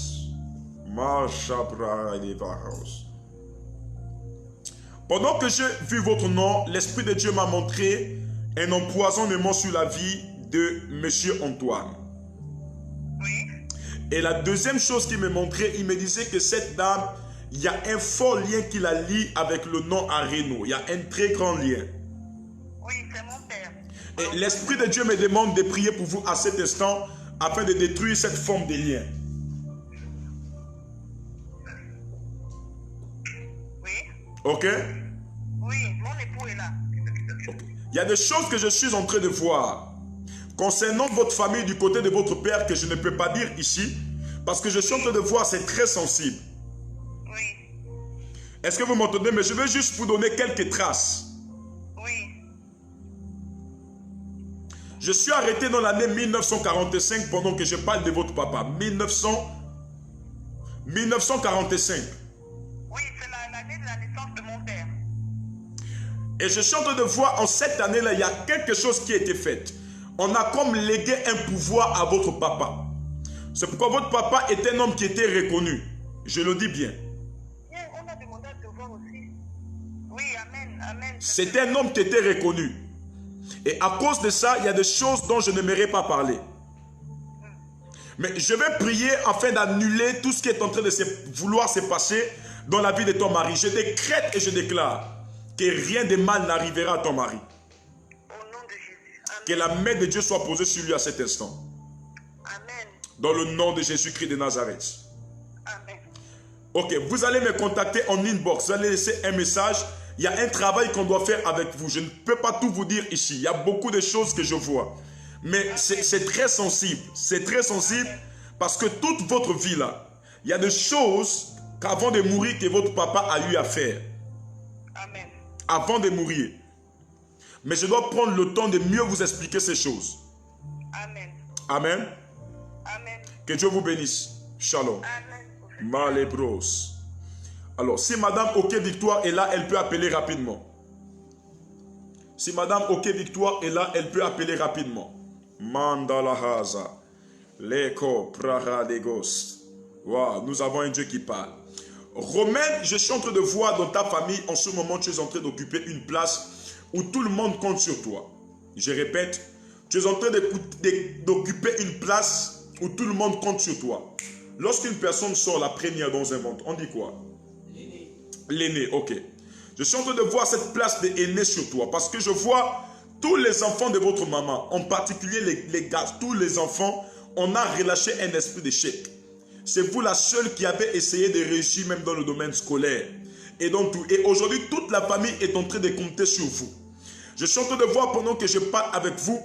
Pendant que j'ai vu votre nom, l'Esprit de Dieu m'a montré un empoisonnement sur la vie de Monsieur Antoine. Oui. Et la deuxième chose qu'il me montrait, il me disait que cette dame, il y a un fort lien qui la lie avec le nom Areno. Il y a un très grand lien. Oui, c'est mon père. Et l'Esprit de Dieu me demande de prier pour vous à cet instant afin de détruire cette forme de lien. Oui. Ok? Oui, mon époux est là. Ok. Il y a des choses que je suis en train de voir concernant votre famille du côté de votre père que je ne peux pas dire ici parce que je suis en train de voir, c'est très sensible. Oui. Est-ce que vous m'entendez? Mais je veux juste vous donner quelques traces. Oui. Je suis arrêté dans l'année 1945 pendant que je parle de votre papa. 1945. Oui, c'est l'année de la naissance de mon père. Et je suis en train de voir, en cette année-là, il y a quelque chose qui a été fait. On a comme légué un pouvoir à votre papa. C'est pourquoi votre papa est un homme qui était reconnu. Je le dis bien. Bien, on a demandé à te voir aussi. Oui, amen, amen. C'était un homme qui était reconnu. Et à cause de ça, il y a des choses dont je n'aimerais pas parler. Mais je vais prier afin d'annuler tout ce qui est en train de vouloir se passer dans la vie de ton mari. Je décrète et je déclare que rien de mal n'arrivera à ton mari. Au nom de Jésus. Amen. Que la main de Dieu soit posée sur lui à cet instant. Amen. Dans le nom de Jésus-Christ de Nazareth. Amen. Ok, vous allez me contacter en inbox. Vous allez laisser un message. Il y a un travail qu'on doit faire avec vous. Je ne peux pas tout vous dire ici. Il y a beaucoup de choses que je vois. Mais c'est très sensible. C'est très sensible parce que toute votre vie là, il y a des choses qu'avant de mourir que votre papa a eu à faire. Amen. Avant de mourir. Mais je dois prendre le temps de mieux vous expliquer ces choses. Amen. Amen. Amen. Que Dieu vous bénisse. Shalom. Amen. Malebros. Alors, si Madame OK Victoire est là, elle peut appeler rapidement. Si Madame OK Victoire est là, elle peut appeler rapidement. Mandala Haza. Leko Praha Degos. Wow, nous avons un Dieu qui parle. Romain, je suis en train de voir dans ta famille, en ce moment, tu es en train d'occuper une place où tout le monde compte sur toi. Je répète, tu es en train d'occuper une place où tout le monde compte sur toi. Lorsqu'une personne sort la première dans un ventre, on dit quoi? L'aîné. L'aîné, ok. Je suis en train de voir cette place d'aîné sur toi parce que je vois tous les enfants de votre maman, en particulier les gars, tous les enfants, on a relâché un esprit d'échec. C'est vous la seule qui avez essayé de réussir même dans le domaine scolaire. Et aujourd'hui, toute la famille est en train de compter sur vous. Je suis en train de voir pendant que je parle avec vous,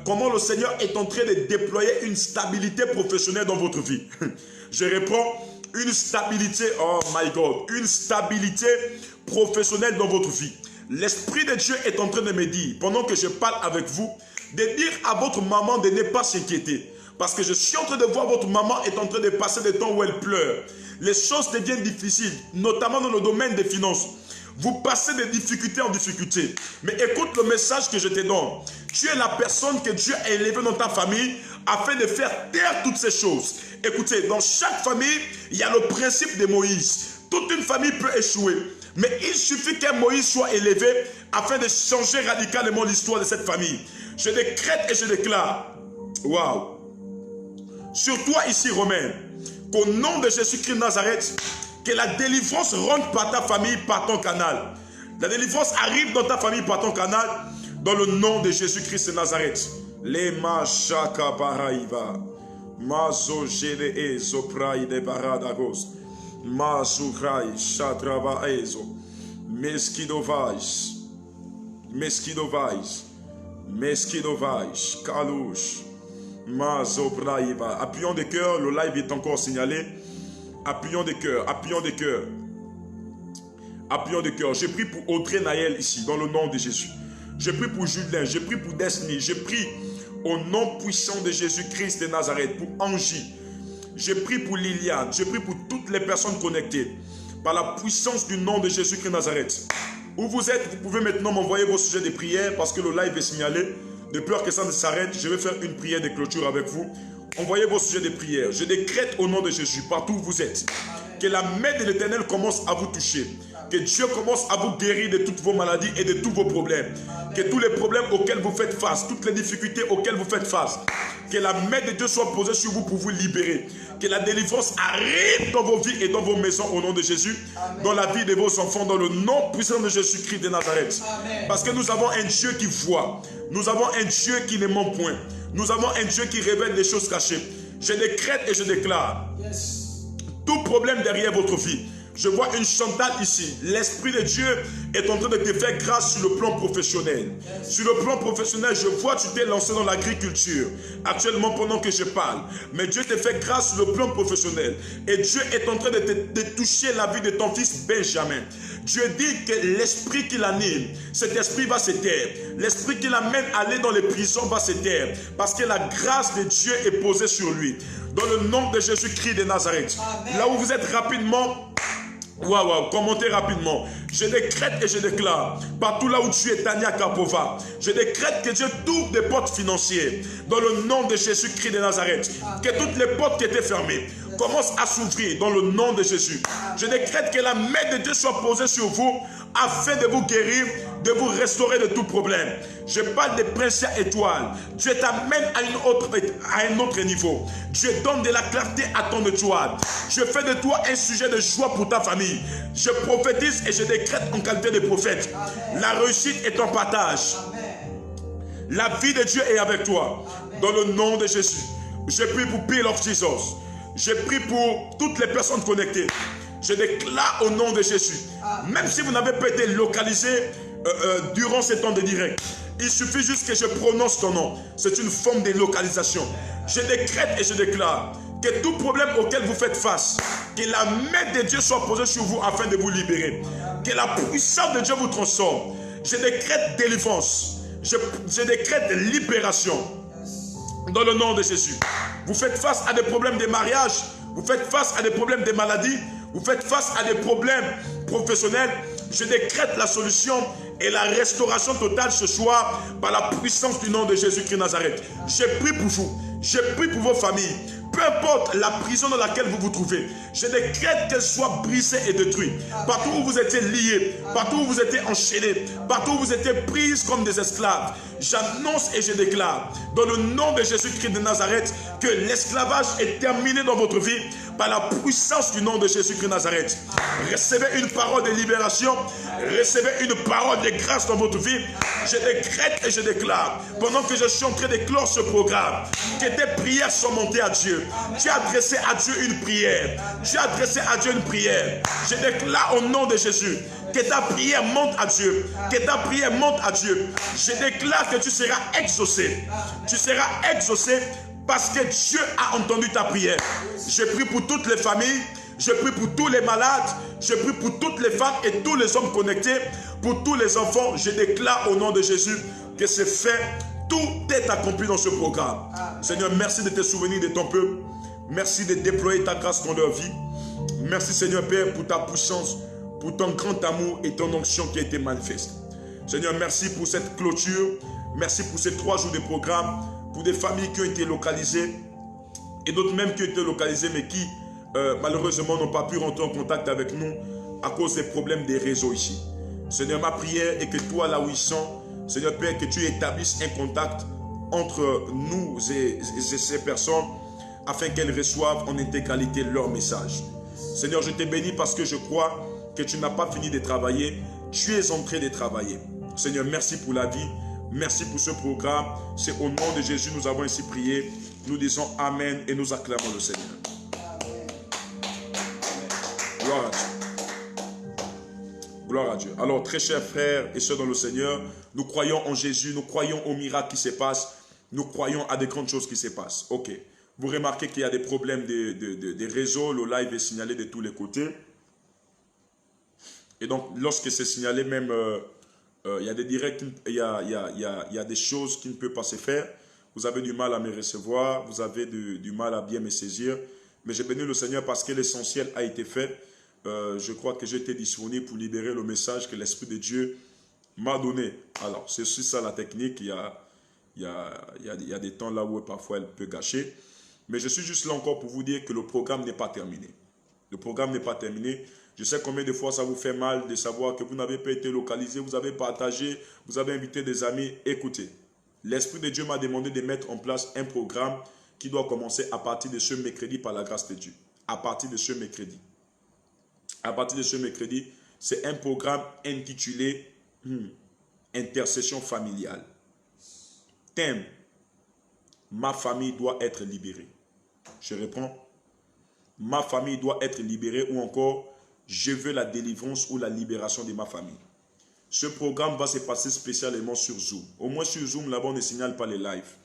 comment le Seigneur est en train de déployer une stabilité professionnelle dans votre vie. Je reprends, une stabilité, oh my God, une stabilité professionnelle dans votre vie. L'Esprit de Dieu est en train de me dire, pendant que je parle avec vous, de dire à votre maman de ne pas s'inquiéter. Parce que je suis en train de voir votre maman est en train de passer des temps où elle pleure. Les choses deviennent difficiles, notamment dans le domaine des finances. Vous passez de difficulté en difficulté. Mais écoute le message que je te donne. Tu es la personne que Dieu a élevée dans ta famille afin de faire taire toutes ces choses. Écoutez, dans chaque famille, il y a le principe de Moïse. Toute une famille peut échouer. Mais il suffit qu'un Moïse soit élevé afin de changer radicalement l'histoire de cette famille. Je décrète et je déclare. Waouh! Sur toi ici, Romain, qu'au nom de Jésus-Christ de Nazareth, que la délivrance rentre par ta famille, par ton canal. La délivrance arrive dans ta famille, par ton canal, dans le nom de Jésus-Christ de Nazareth. Les machaka baraïva, mazo gene ezo praide baradagos, mazurai shatrava ezo, mesquidovais, kalouche. Appuyons des cœurs, le live est encore signalé. Appuyons des cœurs, appuyons des cœurs. Appuyons des cœurs. Je prie pour Audrey Naël ici, dans le nom de Jésus. Je prie pour Julien, je prie pour Destiny, je prie au nom puissant de Jésus-Christ de Nazareth, pour Angie. Je prie pour Liliane, je prie pour toutes les personnes connectées. Par la puissance du nom de Jésus-Christ de Nazareth. Où vous êtes, vous pouvez maintenant m'envoyer vos sujets de prière parce que le live est signalé. De peur que ça ne s'arrête, je vais faire une prière de clôture avec vous. Envoyez vos sujets de prière. Je décrète au nom de Jésus, partout où vous êtes, que la main de l'Éternel commence à vous toucher. Que Dieu commence à vous guérir de toutes vos maladies et de tous vos problèmes. Que tous les problèmes auxquels vous faites face, toutes les difficultés auxquelles vous faites face, que la main de Dieu soit posée sur vous pour vous libérer. Que la délivrance arrive dans vos vies et dans vos maisons au nom de Jésus. Amen. Dans la vie de vos enfants, dans le nom puissant de Jésus-Christ de Nazareth. Amen. Parce que nous avons un Dieu qui voit. Nous avons un Dieu qui ne ment point. Nous avons un Dieu qui révèle des choses cachées. Je décrète et je déclare. Yes. Tout problème derrière votre vie, Je vois une Chantal ici. L'Esprit de Dieu est en train de te faire grâce sur le plan professionnel. Sur le plan professionnel, je vois tu t'es lancé dans l'agriculture. Actuellement, pendant que je parle. Mais Dieu te fait grâce sur le plan professionnel. Et Dieu est en train de toucher la vie de ton fils Benjamin. Dieu dit que l'esprit qui l'anime, cet esprit va se taire. L'esprit qui l'amène à aller dans les prisons va se taire. Parce que la grâce de Dieu est posée sur lui. Dans le nom de Jésus-Christ de Nazareth. Amen. Là où vous êtes rapidement, commentez rapidement. Je décrète et je déclare, partout là où tu es, Tania Kapova, je décrète que Dieu t'ouvre des portes financières. Dans le nom de Jésus-Christ de Nazareth. Que toutes les portes qui étaient fermées commencent à s'ouvrir dans le nom de Jésus. Je décrète que la main de Dieu soit posée sur vous afin de vous guérir, de vous restaurer de tout problème. Je parle des princières étoiles. Dieu t'amène à un autre niveau. Dieu donne de la clarté à ton étoile. Je fais de toi un sujet de joie pour ta famille. Je prophétise et je décrète en qualité de prophète. La réussite est ton partage. La vie de Dieu est avec toi. Dans le nom de Jésus. Je prie pour Pill of Jesus. Je prie pour toutes les personnes connectées. Je déclare au nom de Jésus. Même si vous n'avez pas été localisé durant ces temps de direct, il suffit juste que je prononce ton nom. C'est une forme de localisation. Je décrète et je déclare que tout problème auquel vous faites face, que la main de Dieu soit posée sur vous afin de vous libérer. Que la puissance de Dieu vous transforme. Je décrète délivrance. Je décrète libération. Dans le nom de Jésus. Vous faites face à des problèmes de mariage. Vous faites face à des problèmes de maladie. Vous faites face à des problèmes professionnels. Je décrète la solution et la restauration totale ce soir par la puissance du nom de Jésus-Christ de Nazareth. Je prie pour vous. Je prie pour vos familles. Peu importe la prison dans laquelle vous vous trouvez, je décrète qu'elle soit brisée et détruite. Partout où vous étiez liés, partout où vous étiez enchaînés, partout où vous étiez prises comme des esclaves, j'annonce et je déclare, dans le nom de Jésus-Christ de Nazareth, que l'esclavage est terminé dans votre vie par la puissance du nom de Jésus-Christ de Nazareth. Recevez une parole de libération, recevez une parole de grâce dans votre vie. Je décrète et je déclare, pendant que je suis en train de clore ce programme, que tes prières sont montées à Dieu. Tu as adressé à Dieu une prière. Tu as adressé à Dieu une prière. Je déclare au nom de Jésus que ta prière monte à Dieu. Que ta prière monte à Dieu. Je déclare que tu seras exaucé. Tu seras exaucé parce que Dieu a entendu ta prière. Je prie pour toutes les familles. Je prie pour tous les malades. Je prie pour toutes les femmes et tous les hommes connectés. Pour tous les enfants, je déclare au nom de Jésus que c'est fait. Tout est accompli dans ce programme. Seigneur, merci de te souvenir de ton peuple. Merci de déployer ta grâce dans leur vie. Merci Seigneur Père pour ta puissance, pour ton grand amour et ton onction qui a été manifeste. Seigneur, merci pour cette clôture. Merci pour ces 3 jours de programme. Pour des familles qui ont été localisées et d'autres même qui ont été localisées mais qui malheureusement n'ont pas pu rentrer en contact avec nous à cause des problèmes des réseaux ici. Seigneur, ma prière est que toi là où ils sont, Seigneur Père, que tu établisses un contact entre nous et ces personnes afin qu'elles reçoivent en intégralité leur message. Seigneur, je te bénis parce que je crois que tu n'as pas fini de travailler. Tu es en train de travailler. Seigneur, merci pour la vie. Merci pour ce programme. C'est au nom de Jésus nous avons ainsi prié. Nous disons Amen et nous acclamons le Seigneur. Gloire à Dieu. Gloire à Dieu. Alors, très chers frères et sœurs dans le Seigneur, nous croyons en Jésus, nous croyons aux miracles qui se passent, nous croyons à des grandes choses qui se passent. Ok. Vous remarquez qu'il y a des problèmes de réseau, le live est signalé de tous les côtés. Et donc, lorsque c'est signalé, même, il y a des directs, il y a des choses qui ne peuvent pas se faire. Vous avez du mal à me recevoir, vous avez du mal à bien me saisir. Mais j'ai béni le Seigneur parce que l'essentiel a été fait. Je crois que j'étais disponible pour libérer le message que l'Esprit de Dieu m'a donné. Alors, c'est aussi ça la technique. Il y a des temps là où parfois elle peut gâcher. Mais je suis juste là encore pour vous dire que le programme n'est pas terminé. Le programme n'est pas terminé. Je sais combien de fois ça vous fait mal de savoir que vous n'avez pas été localisé, vous avez partagé, vous avez invité des amis. Écoutez, l'Esprit de Dieu m'a demandé de mettre en place un programme qui doit commencer à partir de ce mercredi par la grâce de Dieu. À partir de ce mercredi. À partir de ce mercredi, c'est un programme intitulé Intercession familiale. Thème, ma famille doit être libérée. Je reprends, ma famille doit être libérée ou encore je veux la délivrance ou la libération de ma famille. Ce programme va se passer spécialement sur Zoom. Au moins sur Zoom, là-bas, on ne signale pas les lives.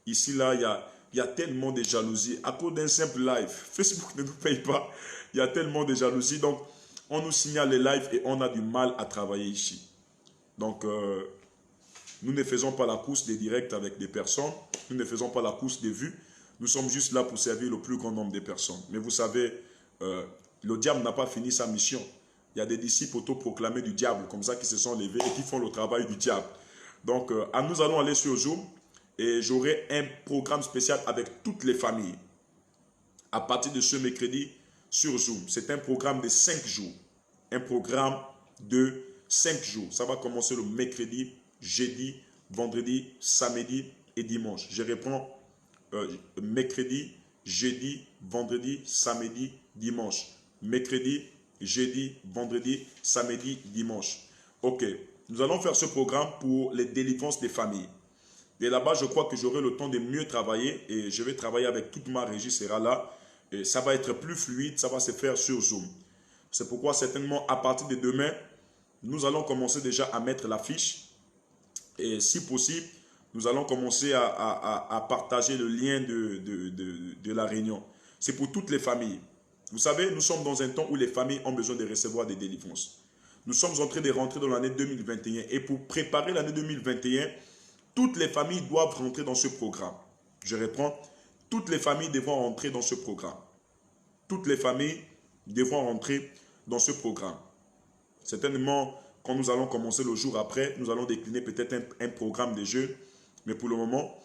Ici, là, il y a tellement de jalousie. À cause d'un simple live, Facebook ne nous paye pas. Il y a tellement de jalousie. Donc, on nous signale les lives et on a du mal à travailler ici. Donc, nous ne faisons pas la course des directs avec des personnes. Nous ne faisons pas la course des vues. Nous sommes juste là pour servir le plus grand nombre de personnes. Mais vous savez, le diable n'a pas fini sa mission. Il y a des disciples autoproclamés du diable, comme ça, qui se sont levés et qui font le travail du diable. Donc, nous allons aller sur Zoom et j'aurai un programme spécial avec toutes les familles. À partir de ce mercredi, sur Zoom. C'est un programme de 5 jours. Un programme de 5 jours. Ça va commencer le mercredi, jeudi, vendredi, samedi et dimanche. Je reprends mercredi, jeudi, vendredi, samedi, dimanche. Mercredi, jeudi, vendredi, samedi, dimanche. Ok, nous allons faire ce programme pour les délivrances des familles. Et là-bas, je crois que j'aurai le temps de mieux travailler et je vais travailler avec toute ma régie sera là. Et ça va être plus fluide, ça va se faire sur Zoom. C'est pourquoi certainement à partir de demain, nous allons commencer déjà à mettre l'affiche. Et si possible, nous allons commencer à partager le lien de la réunion. C'est pour toutes les familles. Vous savez, nous sommes dans un temps où les familles ont besoin de recevoir des délivrances. Nous sommes en train de rentrer dans l'année 2021. Et pour préparer l'année 2021, toutes les familles doivent rentrer dans ce programme. Je reprends. Toutes les familles devront rentrer dans ce programme. Toutes les familles devront rentrer dans ce programme. Certainement, quand nous allons commencer le jour après, nous allons décliner peut-être un programme de jeu. Mais pour le moment,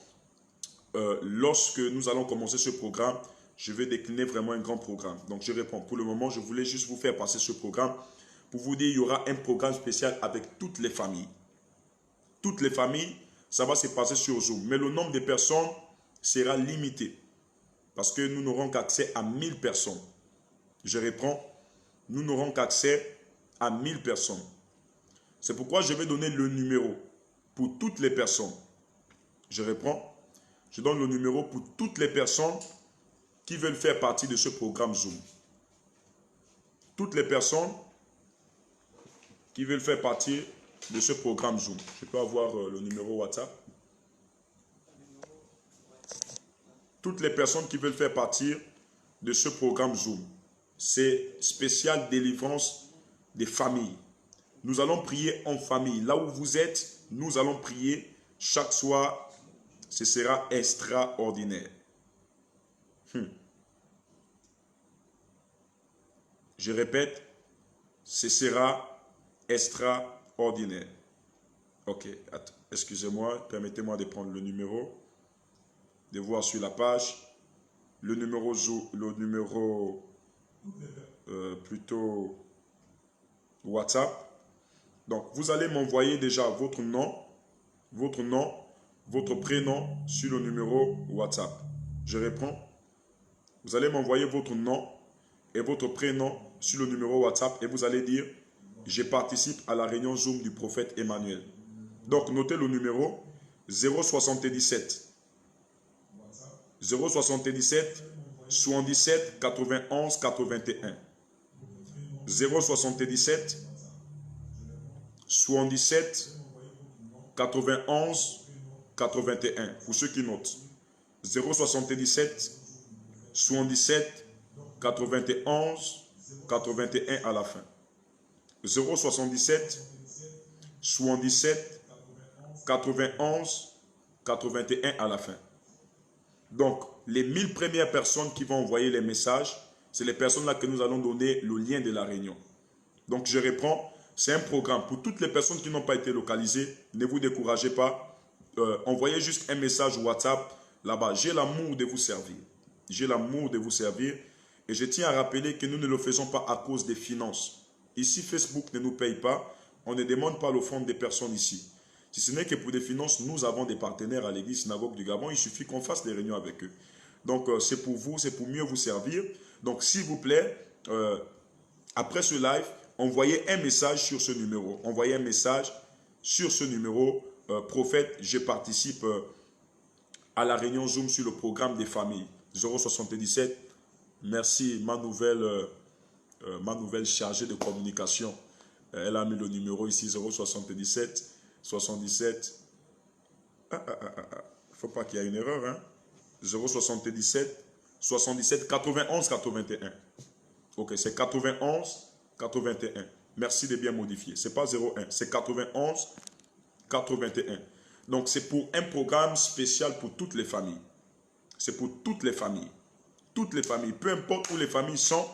lorsque nous allons commencer ce programme, je vais décliner vraiment un grand programme. Donc je réponds. Pour le moment, je voulais juste vous faire passer ce programme pour vous dire qu'il y aura un programme spécial avec toutes les familles. Toutes les familles, ça va se passer sur Zoom. Mais le nombre de personnes sera limité. Parce que nous n'aurons qu'accès à 1000 personnes. Je reprends. Nous n'aurons qu'accès à 1000 personnes. C'est pourquoi je vais donner le numéro pour toutes les personnes. Je reprends. Je donne le numéro pour toutes les personnes qui veulent faire partie de ce programme Zoom. Toutes les personnes qui veulent faire partie de ce programme Zoom. Je peux avoir le numéro WhatsApp. Toutes les personnes qui veulent faire partie de ce programme Zoom. C'est spécial délivrance des familles. Nous allons prier en famille. Là où vous êtes, nous allons prier chaque soir. Ce sera extraordinaire. Je répète, ce sera extraordinaire. Ok, excusez-moi, permettez-moi de prendre le numéro, de voir sur la page, le numéro plutôt WhatsApp. Donc, vous allez m'envoyer déjà votre nom, votre prénom sur le numéro WhatsApp. Je réponds. Vous allez m'envoyer votre nom et votre prénom sur le numéro WhatsApp et vous allez dire « Je participe à la réunion Zoom du prophète Emmanuel ». Donc, notez le numéro 077 077 77 91 81 077 77 91 81 pour ceux qui notent 077 77 91 81 à la fin 077 77 91 81 à la fin. Donc, les 1000 premières personnes qui vont envoyer les messages, c'est les personnes-là que nous allons donner le lien de la réunion. Donc, je reprends, c'est un programme. Pour toutes les personnes qui n'ont pas été localisées, ne vous découragez pas. Envoyez juste un message WhatsApp là-bas. J'ai l'amour de vous servir. J'ai l'amour de vous servir. Et je tiens à rappeler que nous ne le faisons pas à cause des finances. Ici, Facebook ne nous paye pas. On ne demande pas l'offrande des personnes ici. Si ce n'est que pour des finances, nous avons des partenaires à l'église synagogue du Gabon. Il suffit qu'on fasse des réunions avec eux. Donc, c'est pour vous, c'est pour mieux vous servir. Donc, s'il vous plaît, après ce live, envoyez un message sur ce numéro. Envoyez un message sur ce numéro. Prophète, je participe à la réunion Zoom sur le programme des familles. 077. Merci, ma nouvelle ma nouvelle chargée de communication. Elle a mis le numéro ici, 077 77. Il ne faut pas qu'il y ait une erreur. Hein? 077 77 91 81. Ok, c'est 91 81. Merci de bien modifier. Ce n'est pas 01, c'est 91 81. Donc, c'est pour un programme spécial pour toutes les familles. C'est pour toutes les familles. Toutes les familles, peu importe où les familles sont,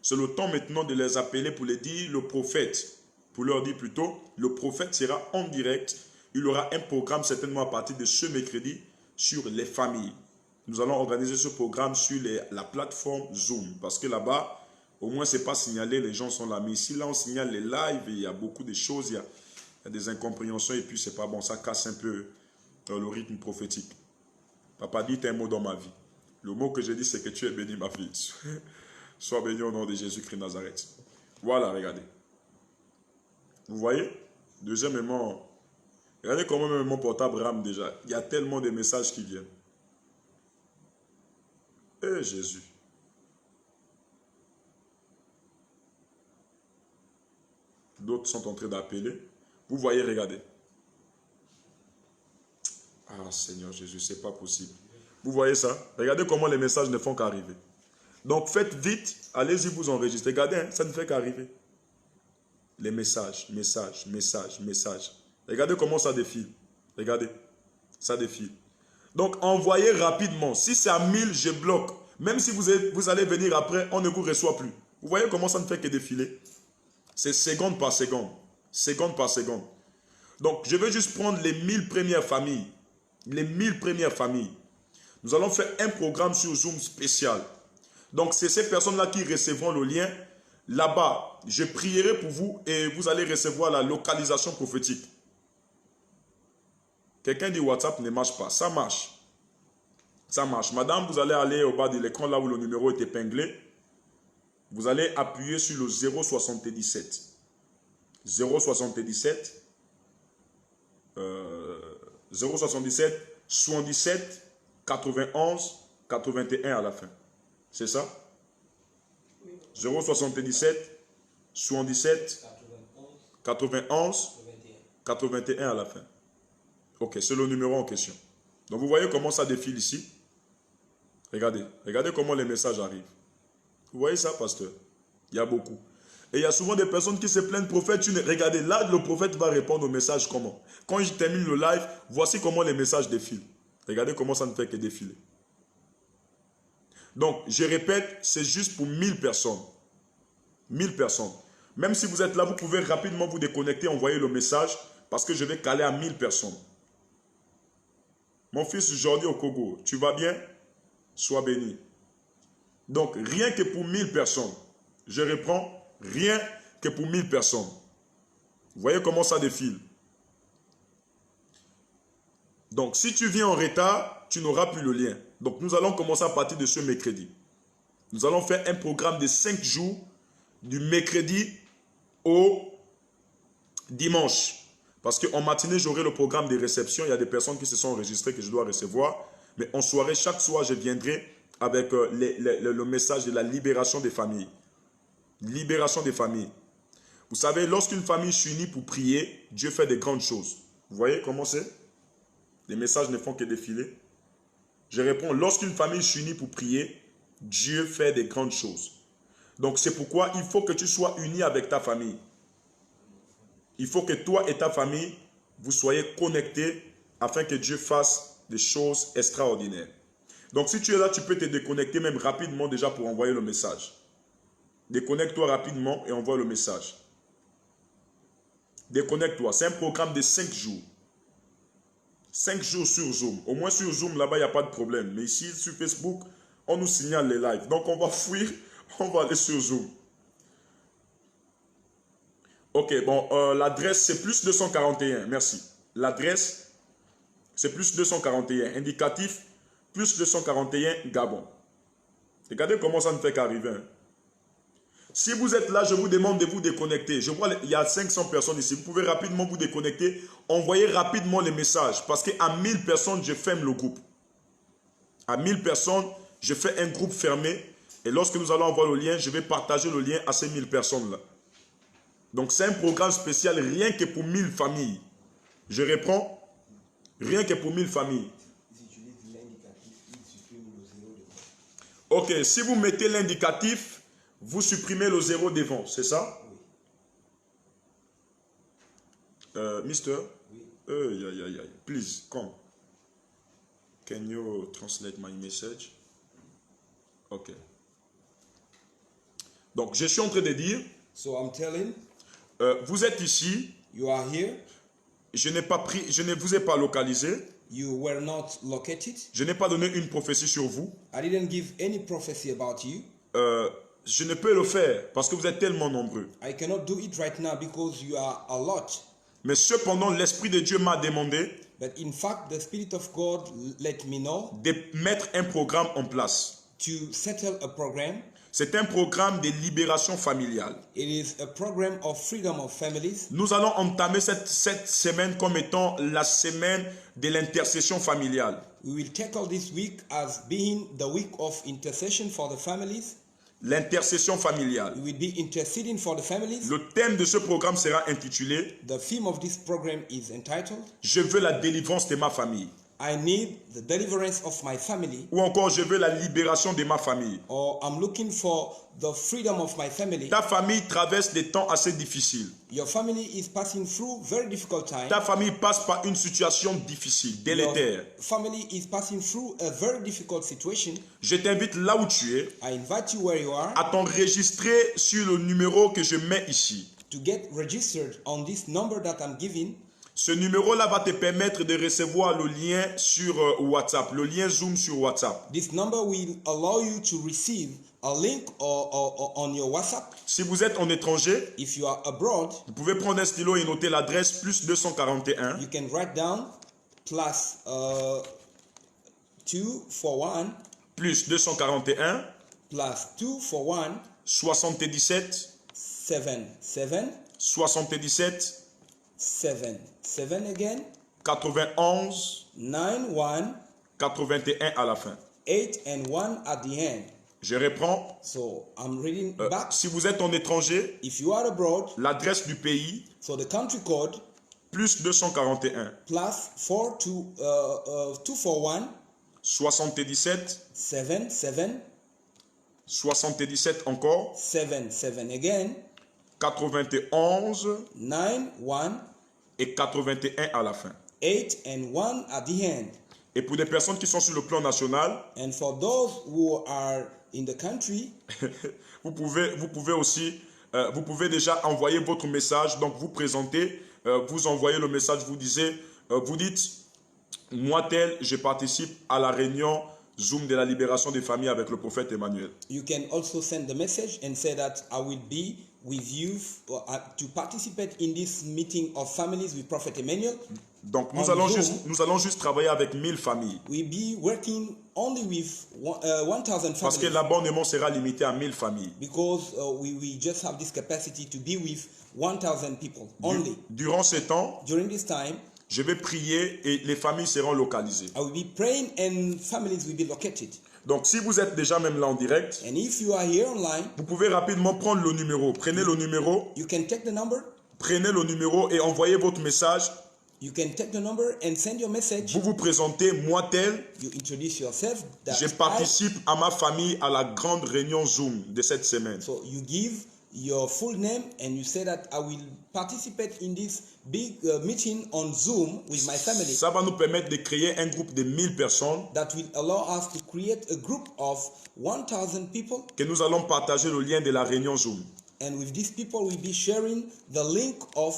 c'est le temps maintenant de les appeler pour les dire le prophète. Pour leur dire plutôt, le prophète sera en direct. Il aura un programme certainement à partir de ce mercredi sur les familles. Nous allons organiser ce programme sur la plateforme Zoom. Parce que là-bas, au moins, ce n'est pas signalé, les gens sont là. Mais ici, là, on signale les lives et il y a beaucoup de choses. Il y a des incompréhensions et puis c'est pas bon. Ça casse un peu le rythme prophétique. Papa dit un mot dans ma vie. Le mot que j'ai dit, c'est que tu es béni, ma fille. Sois béni au nom de Jésus-Christ de Nazareth. Voilà, regardez. Vous voyez? Deuxièmement, regardez comment même mon portable rame déjà. Il y a tellement de messages qui viennent. Eh Jésus. D'autres sont en train d'appeler. Vous voyez, regardez. Ah Seigneur Jésus, c'est pas possible. Vous voyez ça? Regardez comment les messages ne font qu'arriver. Donc faites vite, allez-y vous enregistrer. Regardez, hein, ça ne fait qu'arriver. Les messages, messages, messages, messages. Regardez comment ça défile. Regardez, ça défile. Donc envoyez rapidement. Si c'est à 1000, je bloque. Même si vous allez venir après, on ne vous reçoit plus. Vous voyez comment ça ne fait que défiler? C'est seconde par seconde. Seconde par seconde. Donc je veux juste prendre les 1000 premières familles. Les 1000 premières familles. Nous allons faire un programme sur Zoom spécial. Donc, c'est ces personnes-là qui recevront le lien. Là-bas, je prierai pour vous et vous allez recevoir la localisation prophétique. Quelqu'un dit WhatsApp ne marche pas. Ça marche. Ça marche. Madame, vous allez aller au bas de l'écran, là où le numéro est épinglé. Vous allez appuyer sur le 077. 077. 077 77 91 81 à la fin. C'est ça? 077 77 91 81 à la fin. Ok, c'est le numéro en question. Donc vous voyez comment ça défile ici. Regardez. Regardez comment les messages arrivent. Vous voyez ça, pasteur? Il y a beaucoup. Et il y a souvent des personnes qui se plaignent, prophète, regardez, là, le prophète va répondre aux messages comment? Quand je termine le live, voici comment les messages défilent. Regardez comment ça ne fait que défiler. Donc, je répète, c'est juste pour 1000 personnes. 1000 personnes. Même si vous êtes là, vous pouvez rapidement vous déconnecter, envoyer le message, parce que je vais caler à 1000 personnes. Mon fils Jordi Okogo, tu vas bien? Sois béni. Donc, rien que pour 1000 personnes. Je reprends. Rien que pour 1000 personnes. Vous voyez comment ça défile. Donc, si tu viens en retard, tu n'auras plus le lien. Donc, nous allons commencer à partir de ce mercredi. Nous allons faire un programme de 5 jours, du mercredi au dimanche. Parce qu'en matinée, j'aurai le programme de réception. Il y a des personnes qui se sont enregistrées que je dois recevoir. Mais en soirée, chaque soir, je viendrai avec le message de la libération des familles. Libération des familles. Vous savez, lorsqu'une famille s'unit pour prier, Dieu fait de grandes choses. Vous voyez comment c'est? Les messages ne font que défiler. Je réponds, lorsqu'une famille s'unit pour prier, Dieu fait de grandes choses. Donc c'est pourquoi il faut que tu sois uni avec ta famille. Il faut que toi et ta famille, vous soyez connectés afin que Dieu fasse des choses extraordinaires. Donc si tu es là, tu peux te déconnecter même rapidement déjà pour envoyer le message. Déconnecte-toi rapidement et envoie le message. Déconnecte-toi. C'est un programme de 5 jours. 5 jours sur Zoom. Au moins sur Zoom, là-bas, il n'y a pas de problème. Mais ici, sur Facebook, on nous signale les lives. Donc, on va fuir. On va aller sur Zoom. Ok, bon, l'adresse, c'est plus 241. Merci. L'adresse, c'est plus 241. Indicatif, plus 241 Gabon. Regardez comment ça ne fait qu'arriver. Hein. Si vous êtes là, je vous demande de vous déconnecter. Je vois il y a 500 personnes ici. Vous pouvez rapidement vous déconnecter. Envoyez rapidement les messages. Parce qu'à 1000 personnes, je ferme le groupe. À 1000 personnes, je fais un groupe fermé. Et lorsque nous allons envoyer le lien, je vais partager le lien à ces 1000 personnes-là. Donc c'est un programme spécial rien que pour 1000 familles. Je reprends, rien que pour 1000 familles. Ok, si vous mettez l'indicatif, vous supprimez le 0 devant, c'est ça? Mister? Please, come. Can you translate my message? Ok. Donc, je suis en train de dire, So I'm telling, vous êtes ici, you are here, je ne vous ai pas localisé, you were not located. je n'ai pas donné une prophétie sur vous. I didn't give any prophecy about you. Je ne peux le faire parce que vous êtes tellement nombreux. I cannot do it right now because you are a lot. Mais cependant, l'Esprit de Dieu m'a demandé But in fact, the Spirit of God let me know de mettre un programme en place. to settle a program. C'est un programme de libération familiale. It is a program of freedom of families. Nous allons entamer cette semaine comme étant la semaine de l'intercession familiale. We will tackle this week as being the week of intercession for the families. L'intercession familiale. We will be interceding for the families. Le thème de ce programme sera intitulé The theme of this program is entitled, « Je veux la délivrance de ma famille » I need the deliverance of my family, ou encore « Je veux la libération de ma famille ». or I'm looking for the freedom of my family. Ta famille traverse des temps assez difficiles. Your family is passing through very difficult times. Ta famille passe par une situation difficile, délétère. Your family is passing through a very difficult situation. Je t'invite là où tu es I invite you where you are à t'enregistrer sur le numéro que je mets ici. to get registered on this number that I'm giving. Ce numéro-là va te permettre de recevoir le lien sur WhatsApp, le lien Zoom sur WhatsApp. This number will allow you to receive a link or on your WhatsApp. Si vous êtes en étranger, If you are abroad, vous pouvez prendre un stylo et noter l'adresse plus 241 you can write down plus 241 plus 241 plus 241 77 77 77 7 again 91 91 81 à la fin. 8 and 1 at the end. Je reprends. So I'm reading back. Si vous êtes en étranger, If you are abroad, l'adresse du pays so the country code plus 241 plus 241 77 77 77 encore 7 again 91 91 et 81 à la fin. 8 and 1 at the end. Et pour des personnes qui sont sur le plan national, And for those who are in the country, vous pouvez aussi, vous pouvez déjà envoyer votre message, donc vous présentez, vous envoyez le message, vous dites, moi tel, je participe à la réunion Zoom de la libération des familles avec le prophète Emmanuel. you can also send the message and say that I will be with you to participate in this meeting of families with Prophet Emmanuel. Donc nous En allons Zoom. juste travailler avec 1000 familles. We'll be working only with 1,000 Parce que families l'abonnement sera limité à 1000 familles. because we just have this capacity to be with 1,000 people only. Durant ce temps, During this time, je vais prier et les familles seront localisées. I will be praying and families will be located. Donc si vous êtes déjà même là en direct, And if you are here online, vous pouvez rapidement prendre le numéro. Prenez le numéro et envoyez votre message. You can take the number and send your message. Vous vous présentez, moi tel, You introduce yourself. je participe à ma famille à la grande réunion Zoom de cette semaine. So you give your full name and you say that I will participate in this big meeting on Zoom with my family. Ça va nous permettre de créer un groupe de 1000 personnes That will allow us to create a group of 1,000 people. que nous allons partager le lien de la réunion Zoom. And with these people, we'll be sharing the link of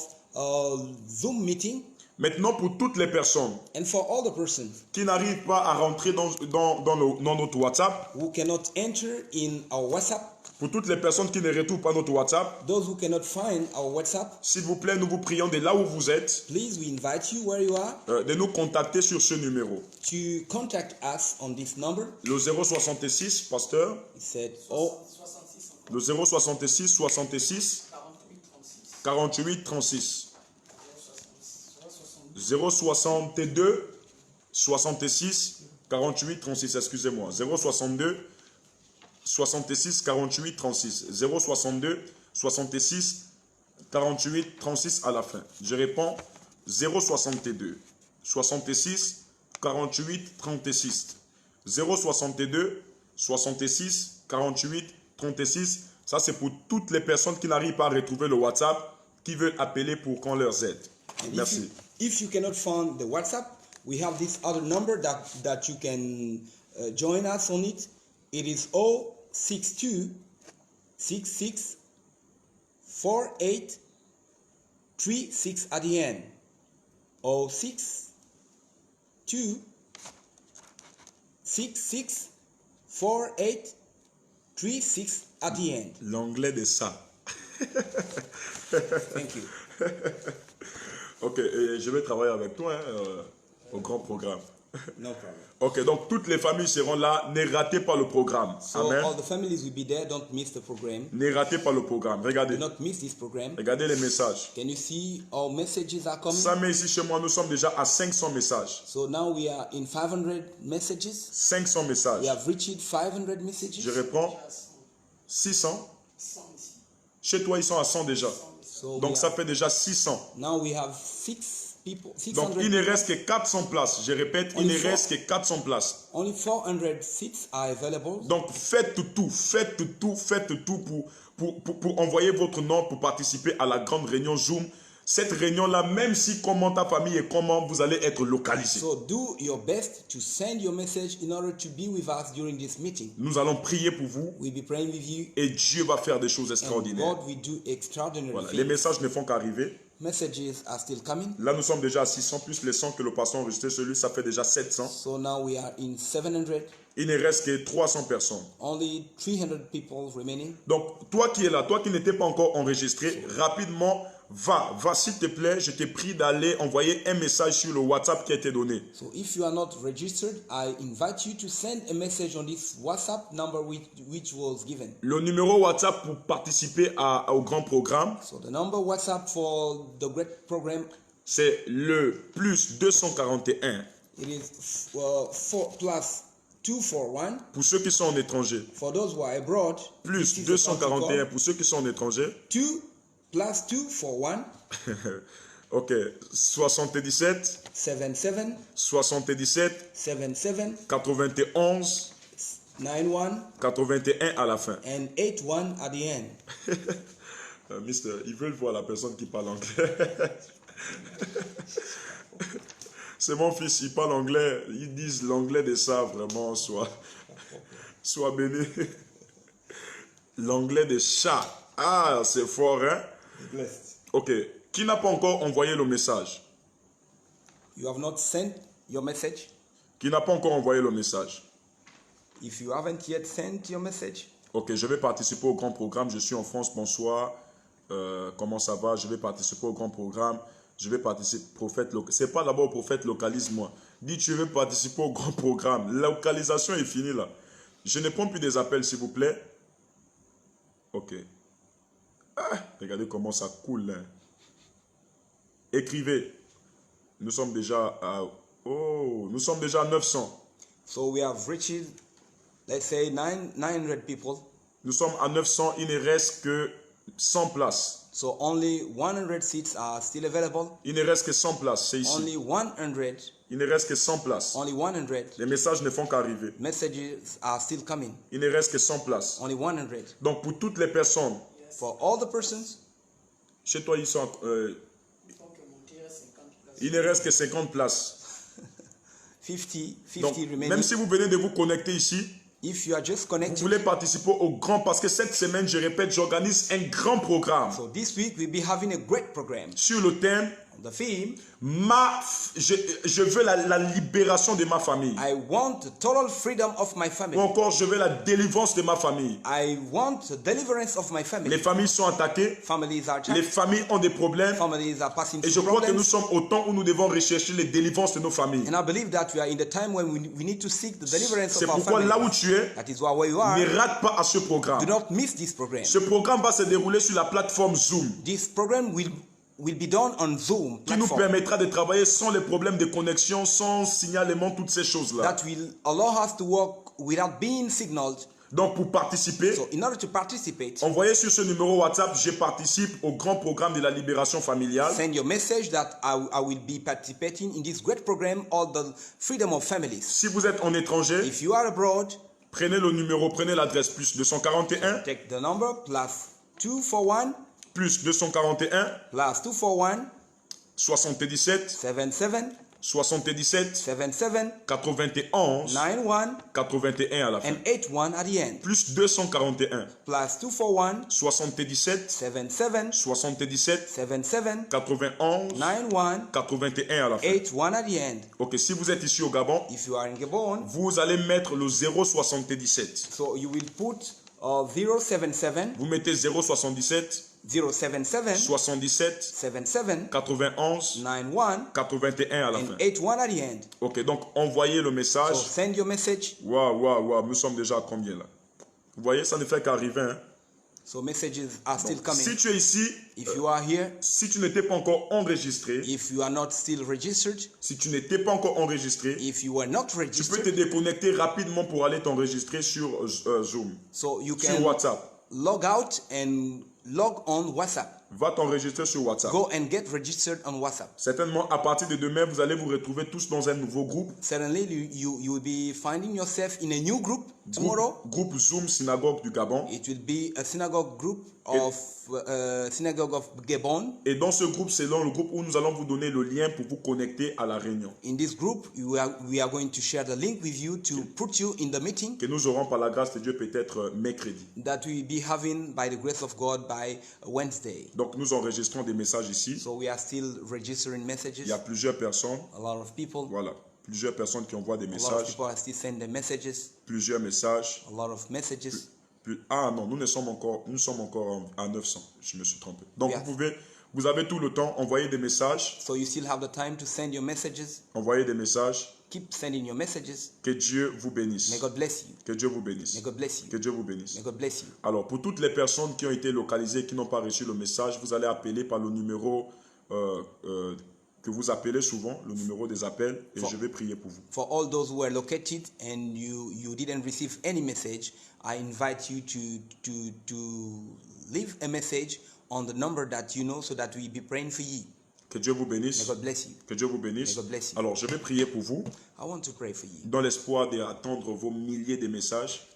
Zoom meeting. Maintenant, pour toutes les personnes And for all the persons qui n'arrivent pas à rentrer dans notre WhatsApp, who cannot enter in our WhatsApp, pour toutes les personnes qui ne retrouvent pas notre WhatsApp, those who cannot find our WhatsApp, s'il vous plaît, nous vous prions de là où vous êtes, please, we invite you where you are de nous contacter sur ce numéro. to contact us on this number. Le 066, pasteur, He said, oh, le 066 66 48 36. 062 66 48 36, excusez-moi. 062 66 48 36. 062 66 48 36 à la fin. Je réponds 062 66 48 36. 062 66 48 36. Ça, c'est pour toutes les personnes qui n'arrivent pas à retrouver le WhatsApp, qui veulent appeler pour qu'on leur aide. And Merci. if you cannot find the WhatsApp, we have this other number that you can join us on it. It is 062 66 48 36 at the end. 062 66 48 36 at the end. L'anglais de ça. Thank you. Ok, et je vais travailler avec toi au grand programme. No problem. Ok, donc toutes les familles seront là. Ne ratez pas le programme. So Amen. all the families will be there. Don't miss the program. Ne ratez pas le programme. Regardez. Do not miss this program. Regardez les messages. Can you see our messages are coming? Ça met ici chez moi, nous sommes déjà à 500 messages. So now we are in 500 messages. 500 messages. We have reached 500 messages. Je réponds 600. Chez toi, ils sont à 100 déjà. So Donc we ça have, fait déjà 600. now we have 6 people, Donc 600. il ne reste que 400 places. Je répète, il ne Only reste que 400 places. Only 400 seats are available. Donc faites tout pour envoyer votre nom pour participer à la grande réunion Zoom. Cette réunion-là, même si comment ta famille et comment vous allez être localisé. So do your best to send your message in order to be with us during this meeting. Nous allons prier pour vous We'll be praying with you, et Dieu va faire des choses and extraordinaires. God will do extraordinary Voilà. things. Les messages ne font qu'arriver. Messages are still coming. Là, nous sommes déjà à 600 plus les 100 que le pasteur a enregistré. Celui, ça fait déjà 700. So now we are in 700. Il ne reste que 300 personnes. Only 300 people remaining. Donc, toi qui es là, toi qui n'étais pas encore enregistré, rapidement, va s'il te plaît, je te prie d'aller envoyer un message sur le WhatsApp qui a été donné. So if you are not registered, I invite you to send a message on this WhatsApp number which was given. Le numéro WhatsApp pour participer au grand programme, So the number WhatsApp for the great program, c'est le plus 241 it is 4 plus 241. pour ceux qui sont en étranger. For those who are abroad, Plus this is the 241 country pour ceux qui sont en étranger. code. 2 plus 241 Ok, 77, 77 77, 77 91, 91 81 à la fin. and 81 at the end. Mister, ils veulent voir la personne qui parle anglais. C'est mon fils, il parle anglais. Ils disent l'anglais de ça, vraiment, soit béni. L'anglais des chats. Ah, c'est fort, hein? Blessed. Ok. Qui n'a pas encore envoyé le message? You have not sent your message. Qui n'a pas encore envoyé le message? If you haven't yet sent your message, Ok, je vais participer au grand programme. Je suis en France, bonsoir. Comment ça va? Je vais participer au grand programme. Je vais participer prophète local. C'est pas d'abord prophète localise moi. Dis tu veux participer au grand programme. La localisation est finie là. Je ne prends plus des appels s'il vous plaît. Ok. Ah, regardez comment ça coule. Hein. Écrivez. Nous sommes déjà à nous sommes déjà à 900. so we have reached, let's say, 900 people. Nous sommes à 900, il ne reste que 100 places. So only 100 seats are still available. Il ne reste que 100 places, c'est ici. Only 100. Il ne reste que 100 places. Only 100 Les messages ne font qu'arriver. messages are still coming. Il ne reste que 100 places. Only 100. Donc pour toutes les personnes, For all the persons, chez toi ils sont, il ne reste que 50 places. 50 Donc remaining. même si vous venez de vous connecter ici, If you are just vous connected, voulez participer au grand, parce que cette semaine, je répète, j'organise un grand programme so this week we'll be having a great program. sur le thème The theme, je veux la libération de ma famille. I want the total freedom of my Ou family. encore, je veux la délivrance de ma famille. I want the deliverance of my Les family. familles sont attaquées, Families are les attacked. familles ont des problèmes. Families are passing Et je through crois que nous problems. sommes au temps où nous devons rechercher les délivrances de nos familles. And I believe that we are in the time when we need to seek the deliverance C'est of our pourquoi là où families. tu es, That is why you are. ne rate pas à ce programme. Do not miss this program. Ce programme va se dérouler sur la plateforme Zoom, This program will be done on Zoom qui nous platform. permettra de travailler sans les problèmes de connexion, sans signalement, toutes ces choses-là. That will allow us to work without being signaled. Donc pour participer, So in order to participate, envoyez sur ce numéro WhatsApp, je participe au grand programme de la libération familiale. send your message that I will be participating in this great program of the freedom of families. Si vous êtes en étranger, If you are abroad, prenez le numéro, prenez l'adresse plus 241, take the number plus 241 plus 241, plus 241 77, 77 77, 77 91, 91 81 à la fin. and 81 at the end. Plus 241, Plus 241 77, 77 77, 77 91, 91 81 à la fin. 81 at the end. Ok, si vous êtes ici au Gabon, If you are in Gabon, vous allez mettre le 077. so you will put 077 Vous mettez 077, 077 77, 77 91, 91 81 à la and fin. 81 at the end. Ok, donc envoyez le So message. send your message. Waouh, nous sommes déjà à combien là? Vous voyez, ça ne fait qu'arriver. Hein? So messages are still coming. Si tu es ici, If you are here, si tu n'étais pas encore enregistré, if you are not still registered, si tu n'étais pas encore enregistré, if you are not tu peux te registered, déconnecter rapidement pour aller t'enregistrer sur Zoom, so you sur can WhatsApp. log out and log on WhatsApp. Va t'enregistrer sur WhatsApp. Go and get registered on WhatsApp. Certainement, à partir de demain, vous allez vous retrouver tous dans un nouveau groupe. Suddenly, you will be finding yourself in a new group tomorrow. Groupe Zoom Synagogue du Gabon. It will be a synagogue group of Gabon. Et dans ce groupe, c'est dans le groupe où nous allons vous donner le lien pour vous connecter à la réunion. In this group, we are going to share the link with you to put you in the meeting Que nous aurons par la grâce de Dieu peut-être mercredi. that we will be having by the grace of God by Wednesday. Donc nous enregistrons des messages ici. So we are still registering messages. Il y a plusieurs personnes. A lot of people. Voilà. Plusieurs personnes qui envoient des A lot of messages. people are still sending messages. Plusieurs messages. A lot of messages. Ah non, nous sommes encore à 900. Je me suis trompé. Donc Yes. vous avez tout le temps, envoyez des messages. So you still have the time to send your messages. Envoyez des messages. Keep sending your messages. Que Dieu vous bénisse. May God bless you. Que Dieu vous bénisse. May God bless you. Que Dieu vous bénisse. May God bless you. Alors, pour toutes les personnes qui ont été localisées, qui n'ont pas reçu le message, vous allez appeler par le numéro que vous appelez souvent, le numéro des appels, et je vais prier pour vous. For all those who are located and you didn't receive any message, I invite you to leave a message on the number that you know so that we'll be praying for you. Que Dieu vous May bénisse. God bless you. Que Dieu vous bénisse. May God bless you. Alors, je vais prier pour vous, I want to pray for you. dans l'espoir d'attendre vos milliers de messages.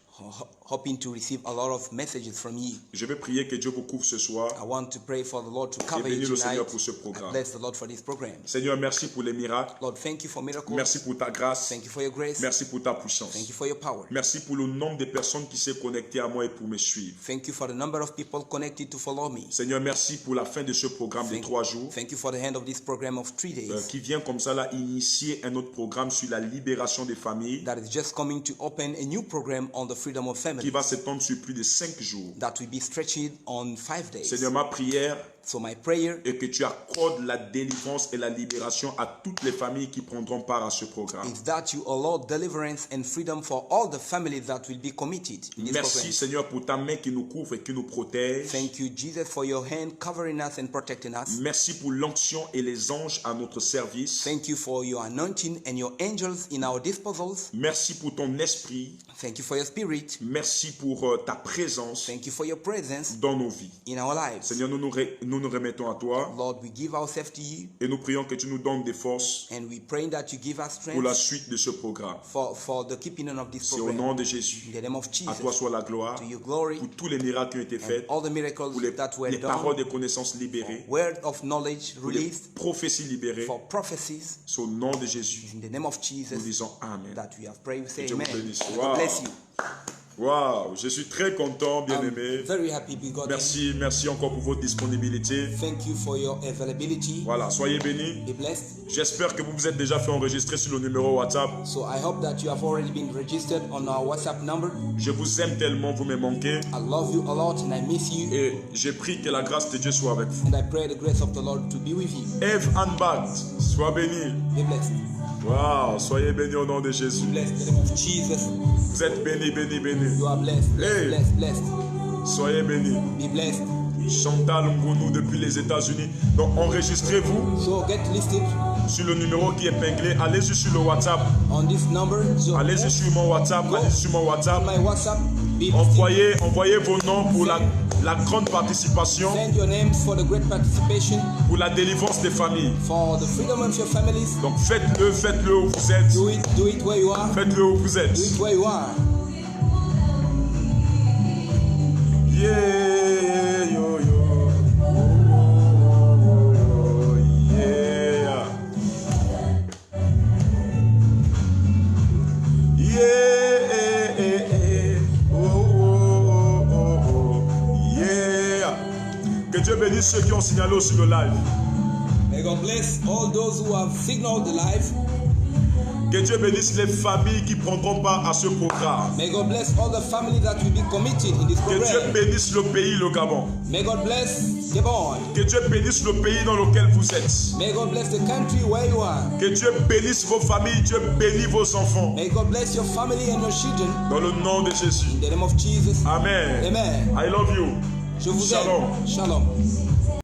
Hoping to receive a lot of messages from you. Je vais prier que Dieu vous couvre ce soir. I want to pray for the Lord to cover bénis you le tonight. Seigneur pour ce programme. I bless the Lord for this program. Seigneur, merci pour les miracles. Lord, thank you for miracles. Merci pour ta grâce. Thank you for your grace. Merci pour ta puissance. Thank you for your power. Merci pour le nombre de personnes qui s'est connectées à moi et pour me suivre. Thank you for the number of people connected to follow me. Seigneur, merci pour la fin de ce programme de 3 jours. Thank you for the end of this program of 3 days. Qui vient comme ça là initier un autre programme sur la libération des familles That is just coming to open a new program on the freedom of qui family va s'étendre sur plus de 5 jours. that will be stretched on 5 days. Seigneur, ma prière So my prayer est que tu accordes la délivrance et la libération à toutes les familles qui prendront part à ce programme. is that you allow deliverance and freedom for all the families that will be committed in this Merci program. Seigneur pour ta main qui nous couvre et qui nous protège. Thank you, Jesus, for your hand covering us and protecting us. Merci pour l'onction et les anges à notre service. Thank you for your anointing and your angels in our disposals. Merci pour ton esprit. Thank you for your spirit. Merci pour ta présence Thank you for your presence dans nos vies. in our lives. Seigneur, nous nous remettons à toi Lord, we give ourselves to you et nous prions que tu nous donnes des forces and we pray that you give us pour la strength suite de ce programme. for the keeping of this C'est au program. nom de Jésus. In the name of À toi Jesus, soit la gloire to your glory pour tous les miracles qui ont été and faits, all the miracles pour les that were paroles done, de connaissance libérées, word of knowledge pour les released, prophéties libérées. for prophecies. C'est au nom de Jésus. In the name of Nous Jesus disons Amen. that we have prayed, we say Que Dieu vous amen. bénisse. May Wow. God bless you. Waouh, je suis très content, bien-aimé. I'm very happy because Merci encore pour votre disponibilité. thank you for your availability. Voilà, soyez bénis. Be blessed. J'espère que vous vous êtes déjà fait enregistrer sur le numéro WhatsApp. So I hope that you have already been registered on our WhatsApp number. Je vous aime tellement, vous me manquez. I love you a lot and I miss you. Et j'ai pris que la grâce de Dieu soit avec vous. And I pray the grace of the Lord to be with you. Eve Anbat, sois béni. Be blessed. Waouh, soyez bénis au nom de Jésus. Blessed in the name of Jesus. Vous êtes bénis, bénis, bénis. You are blessed. Blessed, Hey. blessed, blessed. Soyez bénis. Be blessed. Chantal Ngounou depuis les États-Unis. Donc enregistrez-vous So get listed sur le numéro qui est épinglé. Allez-y sur le WhatsApp. on this number. So Allez-y sur mon WhatsApp. Allez-y sur mon WhatsApp. on my WhatsApp. Be Envoyez vos noms pour la grande participation, Send your names for the great participation, pour la délivrance des familles. for the freedom of your families. Donc faites-le où vous êtes. Do it where you are. Faites-le où vous êtes. Do it where you are. Yeah, yo, yo. Yeah. Yeah. Oh. Yeah. Que Dieu bénisse ceux qui ont signalé aussi le live. May God bless all those who have signaled the life. Que Dieu bénisse les familles qui prendront part à ce programme. May God bless all the families that will be committed in this Que Dieu program. bénisse le pays, le Gabon. May God bless Gabon. Que Dieu bénisse le pays dans lequel vous êtes. May God bless the country where you are. Que Dieu bénisse vos familles, Dieu bénisse vos enfants. May God bless your family and your children. Dans le nom de Jésus. In the name of Jesus. Amen. Amen. I love you. Je vous Shalom. aime. Shalom.